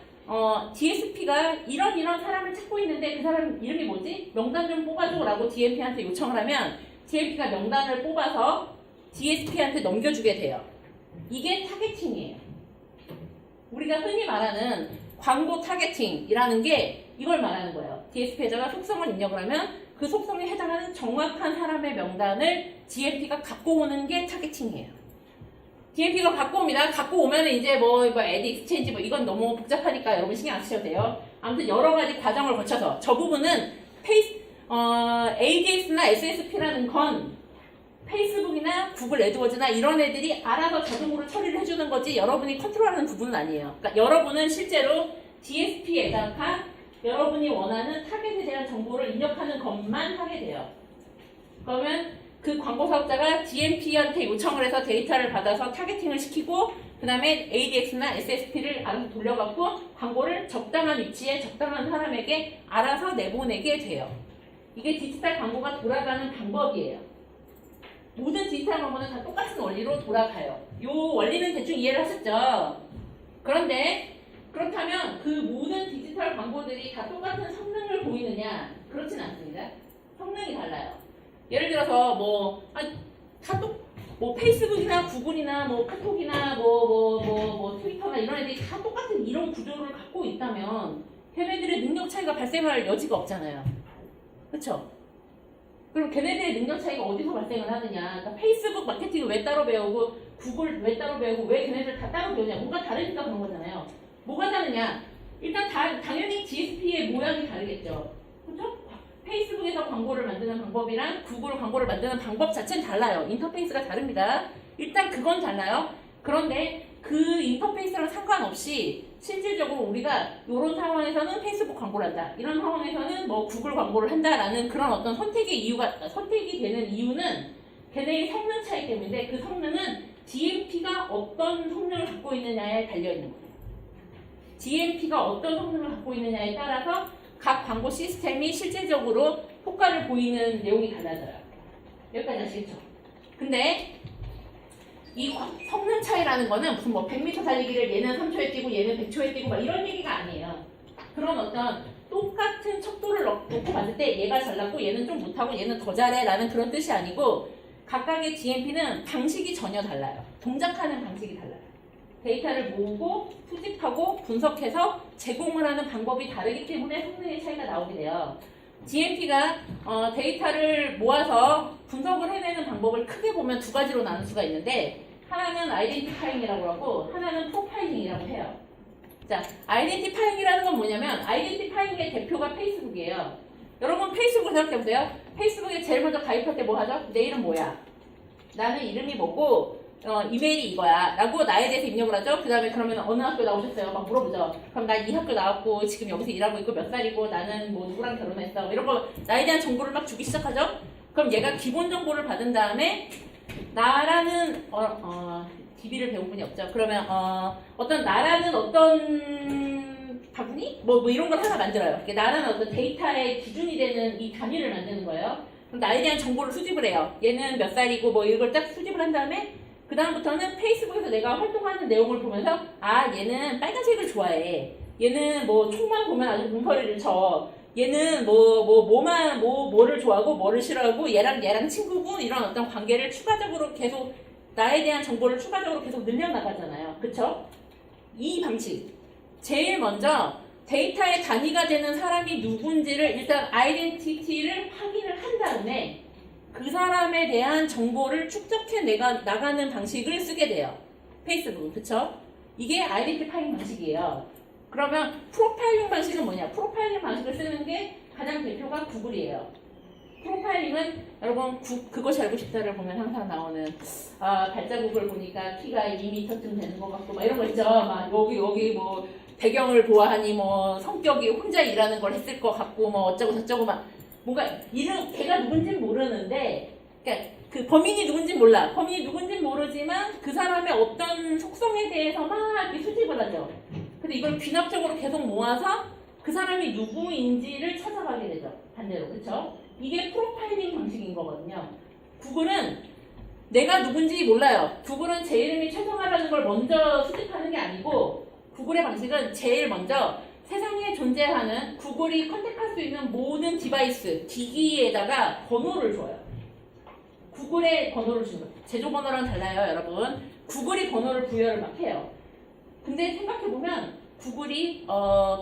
DSP가 이런 사람을 찾고 있는데 그 사람 이름이 뭐지? 명단 좀 뽑아줘라고 DMP한테 요청을 하면 DMP가 명단을 뽑아서 DSP한테 넘겨주게 돼요. 이게 타겟팅이에요. 우리가 흔히 말하는 광고 타겟팅이라는 게 이걸 말하는 거예요. DSP에다가 속성을 입력을 하면 그 속성에 해당하는 정확한 사람의 명단을 DMP가 갖고 오는 게 타겟팅이에요. DMP가 갖고 옵니다. 갖고 오면 이제 뭐 에드 익스체인지 뭐 이건 너무 복잡하니까 여러분 신경 안 쓰셔도 돼요. 아무튼 여러 가지 과정을 거쳐서 저 부분은 ADX나 SSP라는 건 페이스북이나 구글 애드워즈나 이런 애들이 알아서 자동으로 처리를 해주는 거지 여러분이 컨트롤하는 부분은 아니에요. 그러니까 여러분은 실제로 DSP에다가 여러분이 원하는 타겟에 대한 정보를 입력하는 것만 하게 돼요. 그러면 그 광고 사업자가 DMP한테 요청을 해서 데이터를 받아서 타겟팅을 시키고 그 다음에 ADX나 SSP를 알아서 돌려갖고 광고를 적당한 위치에 적당한 사람에게 알아서 내보내게 돼요. 이게 디지털 광고가 돌아가는 방법이에요. 모든 디지털 광고는 다 똑같은 원리로 돌아가요. 이 원리는 대충 이해를 하셨죠? 그런데 그렇다면 그 모든 디지털 광고들이 다 똑같은 성능을 보이느냐? 그렇진 않습니다. 성능이 달라요. 예를 들어서 뭐 페이스북이나 구글이나 뭐 카톡이나 뭐 트위터나 이런 애들이 다 똑같은 이런 구조를 갖고 있다면 걔네들의 능력 차이가 발생할 여지가 없잖아요. 그렇죠? 그럼 걔네들의 능력 차이가 어디서 발생을 하느냐? 그러니까 페이스북 마케팅을 왜 따로 배우고 구글 왜 따로 배우고 왜 걔네들 다 따로 배우냐? 뭔가 다르니까 그런 거잖아요. 뭐가 다르냐? 일단 당연히 DSP의 모양이 다르겠죠. 그렇죠? 페이스북에서 광고를 만드는 방법이랑 구글 광고를 만드는 방법 자체는 달라요. 인터페이스가 다릅니다. 일단 그건 달라요. 그런데 그 인터페이스랑 상관없이 실질적으로 우리가 이런 상황에서는 페이스북 광고를 한다. 이런 상황에서는 뭐 구글 광고를 한다라는 그런 어떤 선택이 되는 이유는 걔네의 성능 차이 때문인데 그 성능은 DMP가 어떤 성능을 갖고 있느냐에 달려있는 거예요. DMP가 어떤 성능을 갖고 있느냐에 따라서 각 광고 시스템이 실질적으로 효과를 보이는 내용이 달라져요. 여기까지 아시겠죠? 근데 이 성능 차이라는 거는 무슨 뭐 100m 달리기를 얘는 3초에 뛰고 얘는 100초에 뛰고 막 이런 얘기가 아니에요. 그런 어떤 똑같은 척도를 놓고 봤을 때 얘가 잘났고 얘는 좀 못하고 얘는 더 잘해 라는 그런 뜻이 아니고 각각의 DMP는 방식이 전혀 달라요. 동작하는 방식이 달라요. 데이터를 모으고 수집하고 분석해서 제공을 하는 방법이 다르기 때문에 성능의 차이가 나오게 돼요. DMP가 데이터를 모아서 분석을 해내는 방법을 크게 보면 두 가지로 나눌 수가 있는데 하나는 아이덴티파잉이라고 하고 하나는 프로파일링이라고 해요. 자, 아이덴티파잉이라는 건 뭐냐면 아이덴티파잉의 대표가 페이스북이에요. 여러분 페이스북을 생각해보세요. 페이스북에 제일 먼저 가입할 때 뭐 하죠? 내 이름 뭐야? 나는 이름이 뭐고 이메일이 이거야 라고 나에 대해서 입력을 하죠. 그 다음에 그러면 어느 학교 나오셨어요? 막 물어보죠. 그럼 나 이 학교 나왔고 지금 여기서 일하고 있고 몇 살이고 나는 뭐 누구랑 결혼했어 이런 거 나에 대한 정보를 막 주기 시작하죠. 그럼 얘가 기본 정보를 받은 다음에 나라는 DB를 배운 분이 없죠. 그러면 어떤 나라는 어떤 바구니? 뭐 이런 걸 하나 만들어요. 나라는 어떤 데이터의 기준이 되는 이 단위를 만드는 거예요. 그럼 나에 대한 정보를 수집을 해요. 얘는 몇 살이고 뭐 이걸 딱 수집을 한 다음에 그 다음부터는 페이스북에서 내가 활동하는 내용을 보면서 얘는 빨간색을 좋아해. 얘는 뭐 총만 보면 아주 공터리를 쳐. 얘는 뭐를 좋아하고 뭐를 싫어하고 얘랑 친구고 이런 어떤 관계를 추가적으로 계속 나에 대한 정보를 추가적으로 계속 늘려나가잖아요. 그쵸? 이 방식. 제일 먼저 데이터의 단위가 되는 사람이 누군지를 일단 아이덴티티를 확인을 한 다음에 그 사람에 대한 정보를 축적해 나가는 방식을 쓰게 돼요. 페이스북은. 그쵸? 이게 아이덴티파잉 방식이에요. 그러면 프로파일링 방식은 뭐냐? 프로파일링 방식을 쓰는 게 가장 대표가 구글이에요. 프로파일링은 여러분 그것이 알고 싶다를 보면 항상 나오는 발자국을 보니까 키가 2m쯤 되는 것 같고 막 이런 거 있죠. 막 여기 뭐 배경을 보아하니 뭐 성격이 혼자 일하는 걸 했을 것 같고 뭐 어쩌고 저쩌고 막 뭔가 걔가 누군지는 모르는데 그러니까 그 범인이 누군지 몰라. 범인이 누군지 모르지만 그 사람의 어떤 속성에 대해서 막 이렇게 수집을 하죠. 근데 이걸 귀납적으로 계속 모아서 그 사람이 누구인지를 찾아가게 되죠. 반대로. 그쵸? 이게 프로파일링 방식인 거거든요. 구글은 내가 누군지 몰라요. 구글은 제 이름이 최성화라는 걸 먼저 수집하는 게 아니고 구글의 방식은 제일 먼저 세상에 존재하는 구글이 컨택할 수 있는 모든 디바이스, 기기에다가 번호를 줘요. 구글의 번호를 주는 거예요. 제조 번호랑 달라요, 여러분. 구글이 번호를 부여를 막 해요. 근데 생각해보면 구글이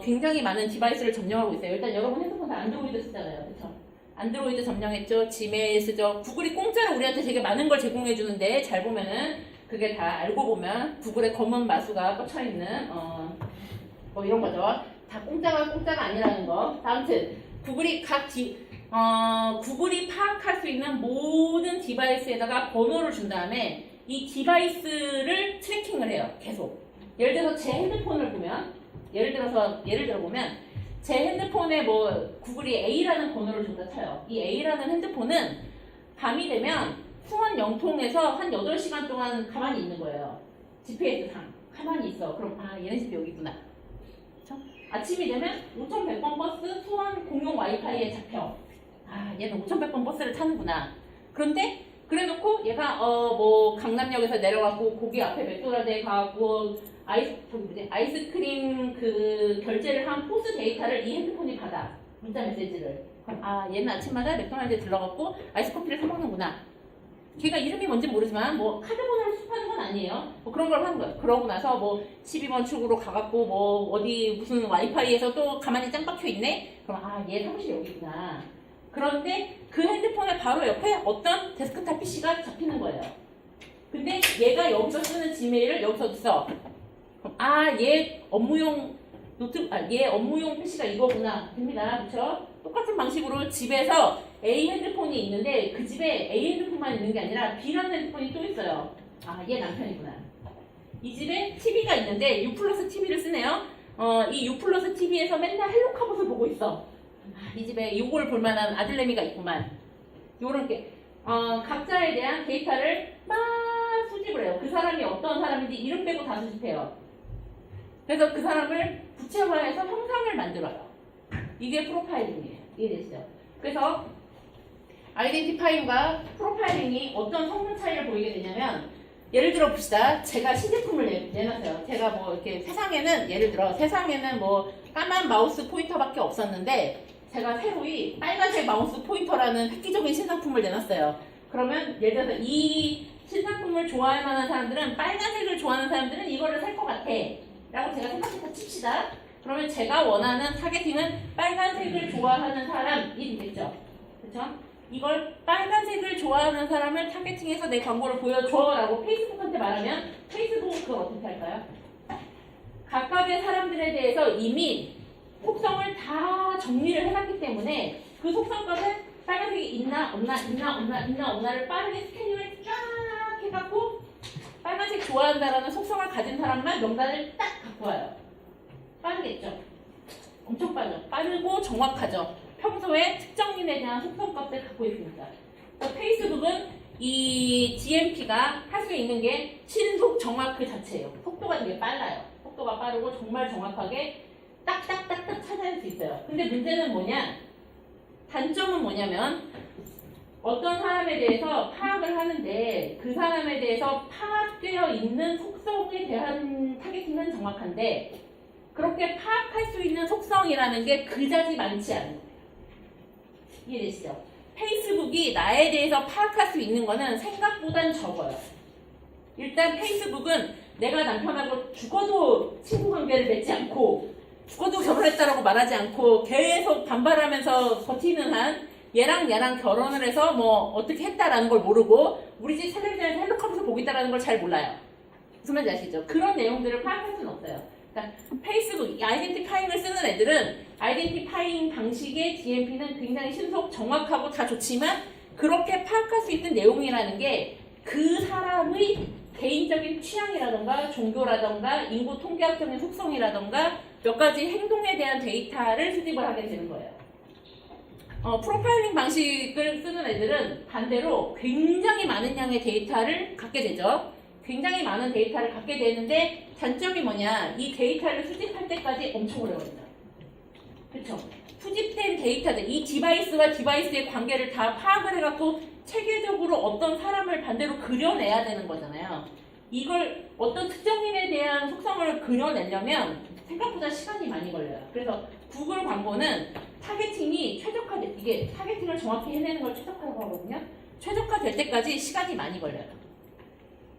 굉장히 많은 디바이스를 점령하고 있어요. 일단 여러분 핸드폰 다 안드로이드 쓰잖아요. 그쵸? 안드로이드 점령했죠. 지메일 쓰죠. 구글이 공짜로 우리한테 되게 많은 걸 제공해주는데 잘 보면은 그게 다 알고 보면 구글의 검은 마수가 꽂혀있는 뭐 이런 거죠. 다 공짜가 아니라는 거. 아무튼 구글이 구글이 파악할 수 있는 모든 디바이스에다가 번호를 준 다음에 이 디바이스를 트래킹을 해요. 계속. 예를 들어서 제 핸드폰을 보면 예를 들어 보면 제 핸드폰에 뭐 구글이 A라는 번호를 준다 쳐요. 이 A라는 핸드폰은 밤이 되면 수원 영통에서 한 8시간 동안 가만히 있는 거예요. GPS상 가만히 있어. 그럼 얘네 집이 여기구나. 그쵸? 아침이 되면 5100번 버스 수원 공용 와이파이에 잡혀. 얘는 5100번 버스를 타는구나. 그런데 그래놓고 얘가 뭐 강남역에서 내려가고 거기 앞에 맥도날드에 가고 아이스크림 그 결제를 한 포스 데이터를 이 핸드폰이 받아. 문자 메시지를. 그럼 얘는 아침마다 맥도날드에 들러갔고 아이스커피를 사 먹는구나. 걔가 이름이 뭔지 모르지만 뭐 카드 번호를 수집하는 건 아니에요. 뭐 그런 걸 하는 거예요. 그러고 나서 뭐 12번 출구로 가갖고 뭐 어디 무슨 와이파이에서 또 가만히 짱 박혀 있네. 그럼 얘 사무실 여기구나. 그런데 그 핸드폰의 바로 옆에 어떤 데스크탑 PC가 잡히는 거예요. 근데 얘가 여기서 쓰는 지메일을 여기서 써. 그럼 얘 업무용 얘 업무용 PC가 이거구나. 됩니다. 그쵸? 똑같은 방식으로 집에서 A 핸드폰이 있는데 그 집에 A 핸드폰만 있는 게 아니라 B라는 핸드폰이 또 있어요. 얘 남편이구나. 이 집에 TV가 있는데 U 플러스 TV를 쓰네요. 이 U 플러스 TV에서 맨날 헬로카봇을 보고 있어. 이 집에 요걸 볼만한 아들내미가 있구만. 요런 게 각자에 대한 데이터를 막 수집을 해요. 그 사람이 어떤 사람인지 이름 빼고 다 수집해요. 그래서 그 사람을 구체화해서 형상을 만들어요. 이게 프로파일링이에요. 이해되시죠? 그래서 아이덴티파이ing과 프로파일링이 어떤 성능 차이를 보이게 되냐면 예를 들어 봅시다. 제가 신제품을 내놨어요. 제가 뭐 이렇게 예를 들어 세상에는 뭐 까만 마우스 포인터밖에 없었는데 제가 새로이 빨간색 마우스 포인터라는 획기적인 신상품을 내놨어요. 그러면 예를 들어서 이 신상품을 좋아할 만한 사람들은 빨간색을 좋아하는 사람들은 이거를 살 것 같아 라고 제가 생각해서 칩시다. 그러면 제가 원하는 타겟팅은 빨간색을 좋아하는 사람이 되겠죠. 그렇죠? 이걸 빨간색을 좋아하는 사람을 타겟팅해서 내 광고를 보여줘 라고 페이스북한테 말하면 페이스북은 그걸 어떻게 할까요? 각각의 사람들에 대해서 이미 속성을 다 정리를 해놨기 때문에 그 속성값은 빨간색이 있나 없나를 빠르게 스캐닝을 쫙 해갖고 빨간색 좋아한다라는 속성을 가진 사람만 명단을 딱 갖고 와요. 빠르겠죠? 엄청 빠르고 정확하죠? 평소에 특정인에 대한 속성값을 갖고 있으니까. 그러니까 페이스북은 이 GMP가 할 수 있는 게 신속 정확 그 자체예요. 속도가 되게 빨라요. 속도가 빠르고 정말 정확하게 딱딱딱딱 찾아낼 수 있어요. 근데 문제는 뭐냐? 단점은 뭐냐면 어떤 사람에 대해서 파악을 하는데 그 사람에 대해서 파악되어 있는 속성에 대한 타겟팅은 정확한데 그렇게 파악할 수 있는 속성이라는 게 그다지 많지 않은 거예요. 이해되시죠? 페이스북이 나에 대해서 파악할 수 있는 거는 생각보단 적어요. 일단 페이스북은 내가 남편하고 죽어도 친구 관계를 맺지 않고 죽어도 결혼했다라고 말하지 않고 계속 반발하면서 버티는 한 얘랑 결혼을 해서 뭐 어떻게 했다라는 걸 모르고 우리 집 텔레비전에서 헬로카봇을 보고 있다라는 걸 잘 몰라요. 무슨 말인지 아시죠? 그런 내용들을 파악할 수는 없어요. 그러니까 페이스북, 아이덴티파잉을 쓰는 애들은 아이덴티파잉 방식의 DMP는 굉장히 신속, 정확하고 다 좋지만 그렇게 파악할 수 있는 내용이라는 게 그 사람의 개인적인 취향이라던가 종교라던가 인구 통계학적인 속성이라던가 몇 가지 행동에 대한 데이터를 수집을 하게 되는 거예요. 프로파일링 방식을 쓰는 애들은 반대로 굉장히 많은 양의 데이터를 갖게 되죠. 굉장히 많은 데이터를 갖게 되는데 단점이 뭐냐? 이 데이터를 수집할 때까지 엄청 오래 걸린다. 그렇죠? 수집된 데이터들, 이 디바이스와 디바이스의 관계를 다 파악을 해갖고 체계적으로 어떤 사람을 반대로 그려내야 되는 거잖아요. 이걸 어떤 특정인에 대한 속성을 그려내려면 생각보다 시간이 많이 걸려요. 그래서 구글 광고는 타겟팅이 최적화돼, 이게 타겟팅을 정확히 해내는 걸 최적화라고 하거든요. 최적화될 때까지 시간이 많이 걸려요.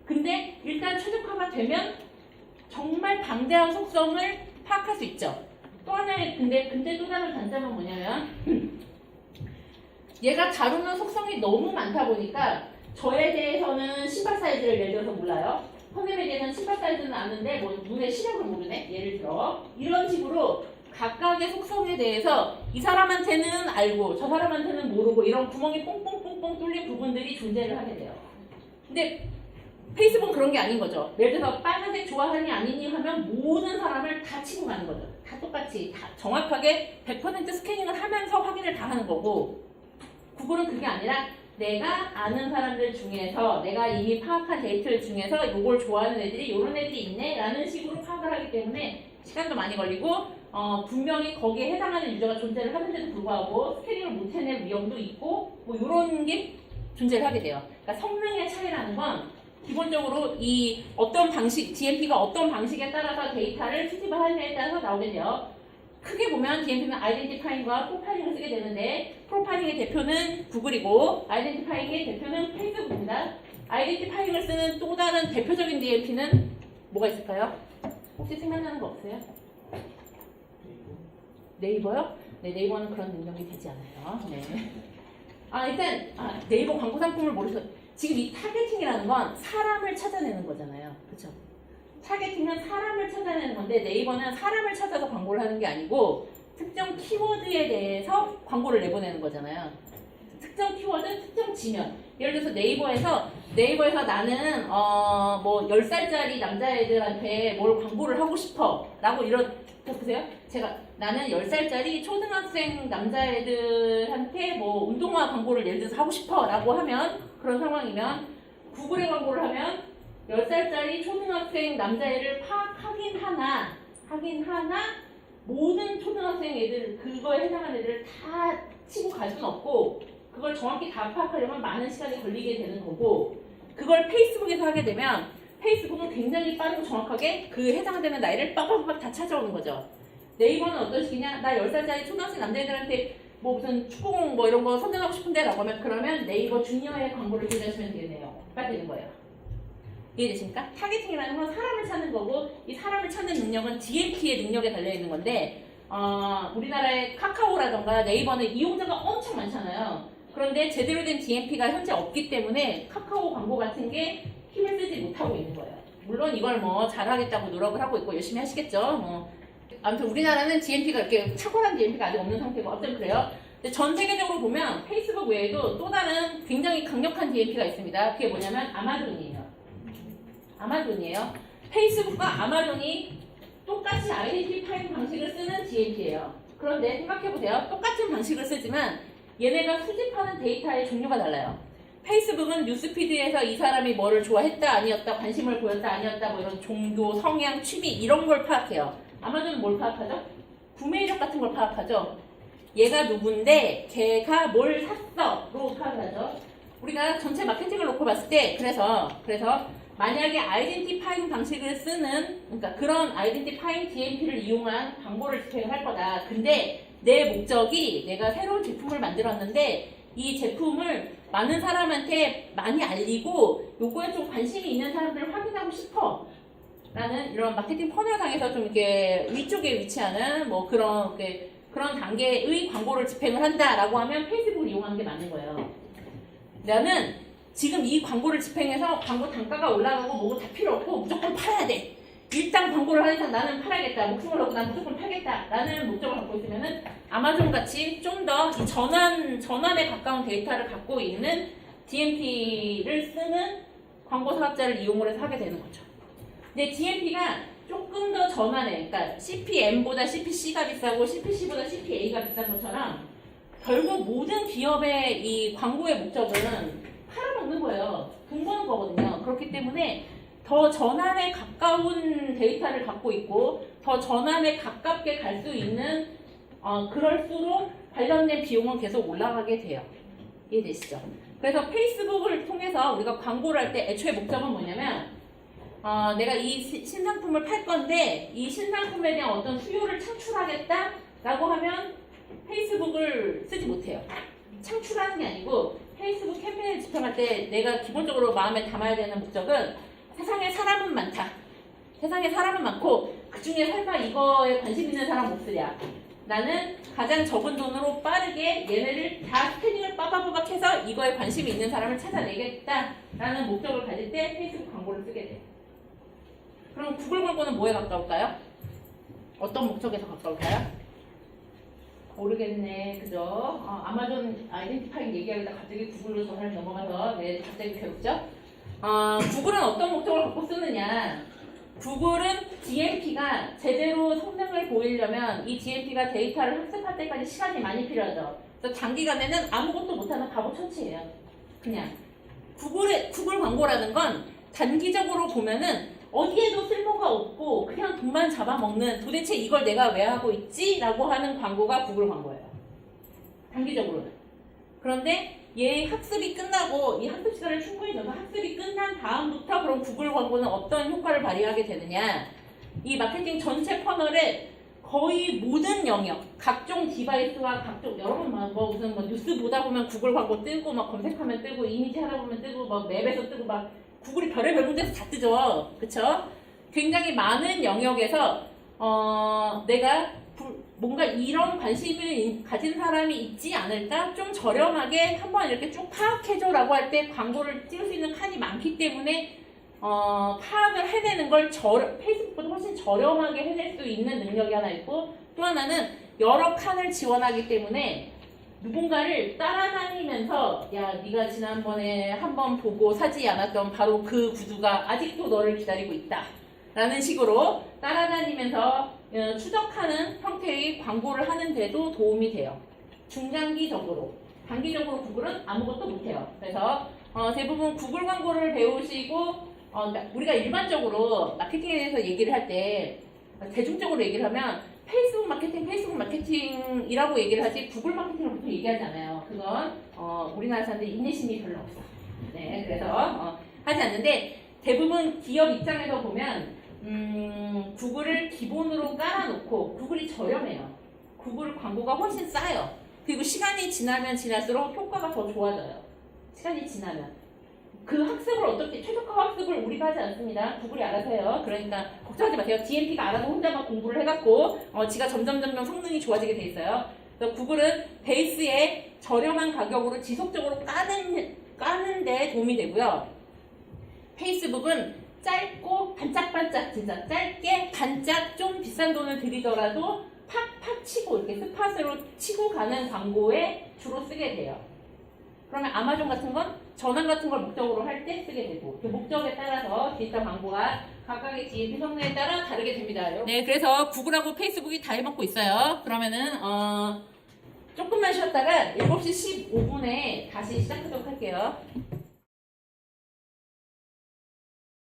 근데 일단 최적화가 되면 정말 방대한 속성을 파악할 수 있죠. 또 하나의 근데 또 다른 단점은 뭐냐면 얘가 다루는 속성이 너무 많다 보니까 저에 대해서는 신발 사이즈를 예를 들어서 몰라요. 선생님에 대해서는 신발 사이즈는 아는데 뭐 눈의 시력을 모르네. 예를 들어 이런 식으로 각각의 속성에 대해서 이 사람한테는 알고 저 사람한테는 모르고 이런 구멍이 뽕뽕뽕뽕 뚫린 부분들이 존재를 하게 돼요. 근데 페이스북은 그런 게 아닌 거죠. 예를 들어서 빨간색 좋아하니 아니니 하면 모든 사람을 다 치고 가는 거죠. 다 똑같이 다 정확하게 100% 스캐닝을 하면서 확인을 다 하는 거고 구글은 그게 아니라 내가 아는 사람들 중에서 내가 이미 파악한 데이터들 중에서 이걸 좋아하는 애들이 이런 애들이 있네 라는 식으로 파악을 하기 때문에 시간도 많이 걸리고 분명히 거기에 해당하는 유저가 존재를 하는데도 불구하고 스캐닝을 못 해낼 위험도 있고 뭐 이런 게 존재를 하게 돼요. 그러니까 성능의 차이라는 건 기본적으로 이 어떤 방식, DMP가 어떤 방식에 따라서 데이터를 수집을 하느냐에 따라서 나오게 돼요. 크게 보면 DMP는 아이덴티파잉과 프로파일링을 쓰게 되는데 프로파일링의 대표는 구글이고 아이덴티파잉의 대표는 페이스북입니다. 아이덴티파잉을 쓰는 또 다른 대표적인 DMP는 뭐가 있을까요? 혹시 생각나는 거 없어요? 네이버요? 네, 네이버는 그런 능력이 되지 않아요. 네. 일단 네이버 광고 상품을 모르셔서 지금 이 타겟팅이라는 건 사람을 찾아내는 거잖아요. 그렇죠? 타겟팅은 사람을 찾아내는 건데 네이버는 사람을 찾아서 광고를 하는 게 아니고 특정 키워드에 대해서 광고를 내보내는 거잖아요. 특정 키워드, 특정 지면. 예를 들어서 네이버에서 나는 뭐 10살짜리 남자애들한테 뭘 광고를 하고 싶어 라고 보세요. 나는 10살짜리 초등학생 남자애들한테 뭐 운동화 광고를 예를 들어서 하고 싶어 라고 하면 그런 상황이면 구글에 광고를 하면 10살짜리 초등학생 남자애를 파악하긴 하나 모든 초등학생 애들 그거에 해당하는 애들을 다 치고 갈 수는 없고 그걸 정확히 다 파악하려면 많은 시간이 걸리게 되는 거고 그걸 페이스북에서 하게 되면 페이스북은 굉장히 빠르고 정확하게 그 해당되는 나이를 빠바바박 다 찾아오는 거죠. 네이버는 어떤 식이냐? 나 10살짜리 초등학생 남자애들한테 뭐 무슨 축구공 뭐 이런 거 선전하고 싶은데 라고 하면 그러면 네이버 주니어의 광고를 기대하시면 되겠네요. 가 되는 거예요. 이해되십니까? 타겟팅이라는 건 사람을 찾는 거고 이 사람을 찾는 능력은 DMP의 능력에 달려있는 건데 우리나라의 카카오라던가 네이버는 이용자가 엄청 많잖아요. 그런데 제대로 된 DMP가 현재 없기 때문에 카카오 광고 같은 게 힘을 쓰지 못하고 있는 거예요. 물론 이걸 뭐 잘하겠다고 노력을 하고 있고 열심히 하시겠죠. 아무튼 우리나라는 DMP가 이렇게 탁월한 DMP가 아직 없는 상태고 어쨌든 그래요. 근데 전 세계적으로 보면 페이스북 외에도 또 다른 굉장히 강력한 DMP가 있습니다. 그게 뭐냐면 아마존이에요. 페이스북과 아마존이 똑같이 아이덴티파잉 방식을 쓰는 DMP예요. 그런데 생각해보세요. 똑같은 방식을 쓰지만 얘네가 수집하는 데이터의 종류가 달라요. 페이스북은 뉴스피드에서 이 사람이 뭐를 좋아했다 아니었다 관심을 보였다 아니었다 뭐 이런 종교, 성향, 취미 이런 걸 파악해요. 아마존은 뭘 파악하죠? 구매 이력 같은 걸 파악하죠. 얘가 누군데 걔가 뭘 샀어로 파악을 하죠. 우리가 전체 마케팅을 놓고 봤을 때 그래서 만약에 아이덴티파잉 방식을 쓰는 그러니까 그런 아이덴티파잉 DMP를 이용한 광고를 집행을 할 거다. 근데 내 목적이 내가 새로운 제품을 만들었는데 이 제품을 많은 사람한테 많이 알리고 요거에 좀 관심이 있는 사람들을 확인하고 싶어 라는 이런 마케팅 퍼널상에서 좀 이렇게 위쪽에 위치하는 뭐 그런 단계의 광고를 집행을 한다라고 하면 페이스북을 이용하는 게 맞는 거예요. 나는 지금 이 광고를 집행해서 광고 단가가 올라가고 뭐고 다 필요 없고 무조건 팔아야 돼. 일단 광고를 하는 이상 나는 팔아야겠다. 목숨을 걸고 난 무조건 팔겠다. 라는 목적을 갖고 있으면은 아마존 같이 좀 더 이 전환에 가까운 데이터를 갖고 있는 DMP를 쓰는 광고 사업자를 이용을 해서 하게 되는 거죠. 근데 DMP가 조금 더 전환해. 그러니까 CPM보다 CPC가 비싸고 CPC보다 CPA가 비싼 것처럼 결국 모든 기업의 이 광고의 목적은 팔아먹는 거예요. 돈 버는 거거든요. 그렇기 때문에 더 전환에 가까운 데이터를 갖고 있고 더 전환에 가깝게 갈 수 있는 그럴수록 관련된 비용은 계속 올라가게 돼요. 이해되시죠? 그래서 페이스북을 통해서 우리가 광고를 할 때 애초에 목적은 뭐냐면 내가 이 신상품을 팔 건데 이 신상품에 대한 어떤 수요를 창출하겠다라고 하면 페이스북을 쓰지 못해요. 창출하는 게 아니고 페이스북 캠페인을 집행할 때 내가 기본적으로 마음에 담아야 되는 목적은 세상에 사람은 많다. 세상에 사람은 많고 그 중에 설마 이거에 관심 있는 사람 못 쓰랴. 나는 가장 적은 돈으로 빠르게 얘네를 다 스캐닝을 빠바바박 해서 이거에 관심이 있는 사람을 찾아내겠다라는 목적을 가질 때 페이스북 광고를 쓰게 돼요. 그럼 구글 광고는 뭐에 가까울까요? 어떤 목적에서 가까울까요? 모르겠네. 그죠? 아마존 아이덴티파이 얘기하다가 갑자기 구글로 전화를 넘어가서 갑자기 괴롭죠? 구글은 어떤 목적을 갖고 쓰느냐? 구글은 DMP가 제대로 성능을 보이려면 이 DMP가 데이터를 학습할 때까지 시간이 많이 필요하죠. 그래서 장기간에는 아무것도 못하는 바보 천치예요. 그냥 구글 광고라는 건 단기적으로 보면은 어디에도 쓸모가 없고 그냥 돈만 잡아먹는 도대체 이걸 내가 왜 하고 있지? 라고 하는 광고가 구글 광고예요. 단기적으로는. 그런데 얘 학습이 끝나고 이 학습 시간을 충분히 줘서 학습이 끝난 다음부터 그럼 구글 광고는 어떤 효과를 발휘하게 되느냐. 이 마케팅 전체 퍼널에 거의 모든 영역, 각종 디바이스와 각종 여러분 무슨 뉴스 보다 보면 구글 광고 뜨고 막 검색하면 뜨고 이미지 하다 보면 뜨고 막 맵에서 뜨고 막 구글이 별의별 문제에서 다 뜨죠. 그쵸? 굉장히 많은 영역에서 내가 뭔가 이런 관심을 가진 사람이 있지 않을까? 좀 저렴하게 한번 이렇게 쭉 파악해줘 라고 할 때 광고를 찍을 수 있는 칸이 많기 때문에 파악을 해내는 걸 페이스북보다 훨씬 저렴하게 해낼 수 있는 능력이 하나 있고 또 하나는 여러 칸을 지원하기 때문에 누군가를 따라다니면서 야 네가 지난번에 한번 보고 사지 않았던 바로 그 구두가 아직도 너를 기다리고 있다 라는 식으로 따라다니면서 추적하는 형태의 광고를 하는데도 도움이 돼요. 중장기적으로. 단기적으로 구글은 아무것도 못해요. 그래서 대부분 구글 광고를 배우시고 우리가 일반적으로 마케팅에 대해서 얘기를 할 때 대중적으로 얘기를 하면 페이스북 마케팅이라고 얘기를 하지 구글 마케팅을 보통 얘기하지 않아요. 그건 우리나라 사람들이 인내심이 별로 없어. 네, 그래서 하지 않는데 대부분 기업 입장에서 보면 구글을 기본으로 깔아놓고 구글이 저렴해요. 구글 광고가 훨씬 싸요. 그리고 시간이 지나면 지날수록 효과가 더 좋아져요. 시간이 지나면. 그 학습을 어떻게 최적화 학습을 우리가 하지 않습니다. 구글이 알아서 해요. 그러니까 걱정하지 마세요. DMP가 알아서 혼자만 공부를 해갖고 지가 점점 성능이 좋아지게 돼 있어요. 그래서 구글은 베이스에 저렴한 가격으로 지속적으로 까는 데 도움이 되고요. 페이스북은 짧고 반짝반짝 진짜 짧게 반짝 좀 비싼 돈을 들이더라도 팍팍 치고 이렇게 스팟으로 치고 가는 광고에 주로 쓰게 돼요. 그러면 아마존 같은 건 전환 같은 걸 목적으로 할 때 쓰게 되고 그 목적에 따라서 디지털 광고가 각각의 GMP 성능에 따라 다르게 됩니다. 네, 그래서 구글하고 페이스북이 다 해먹고 있어요. 그러면은 조금만 쉬었다가 7시 15분에 다시 시작하도록 할게요.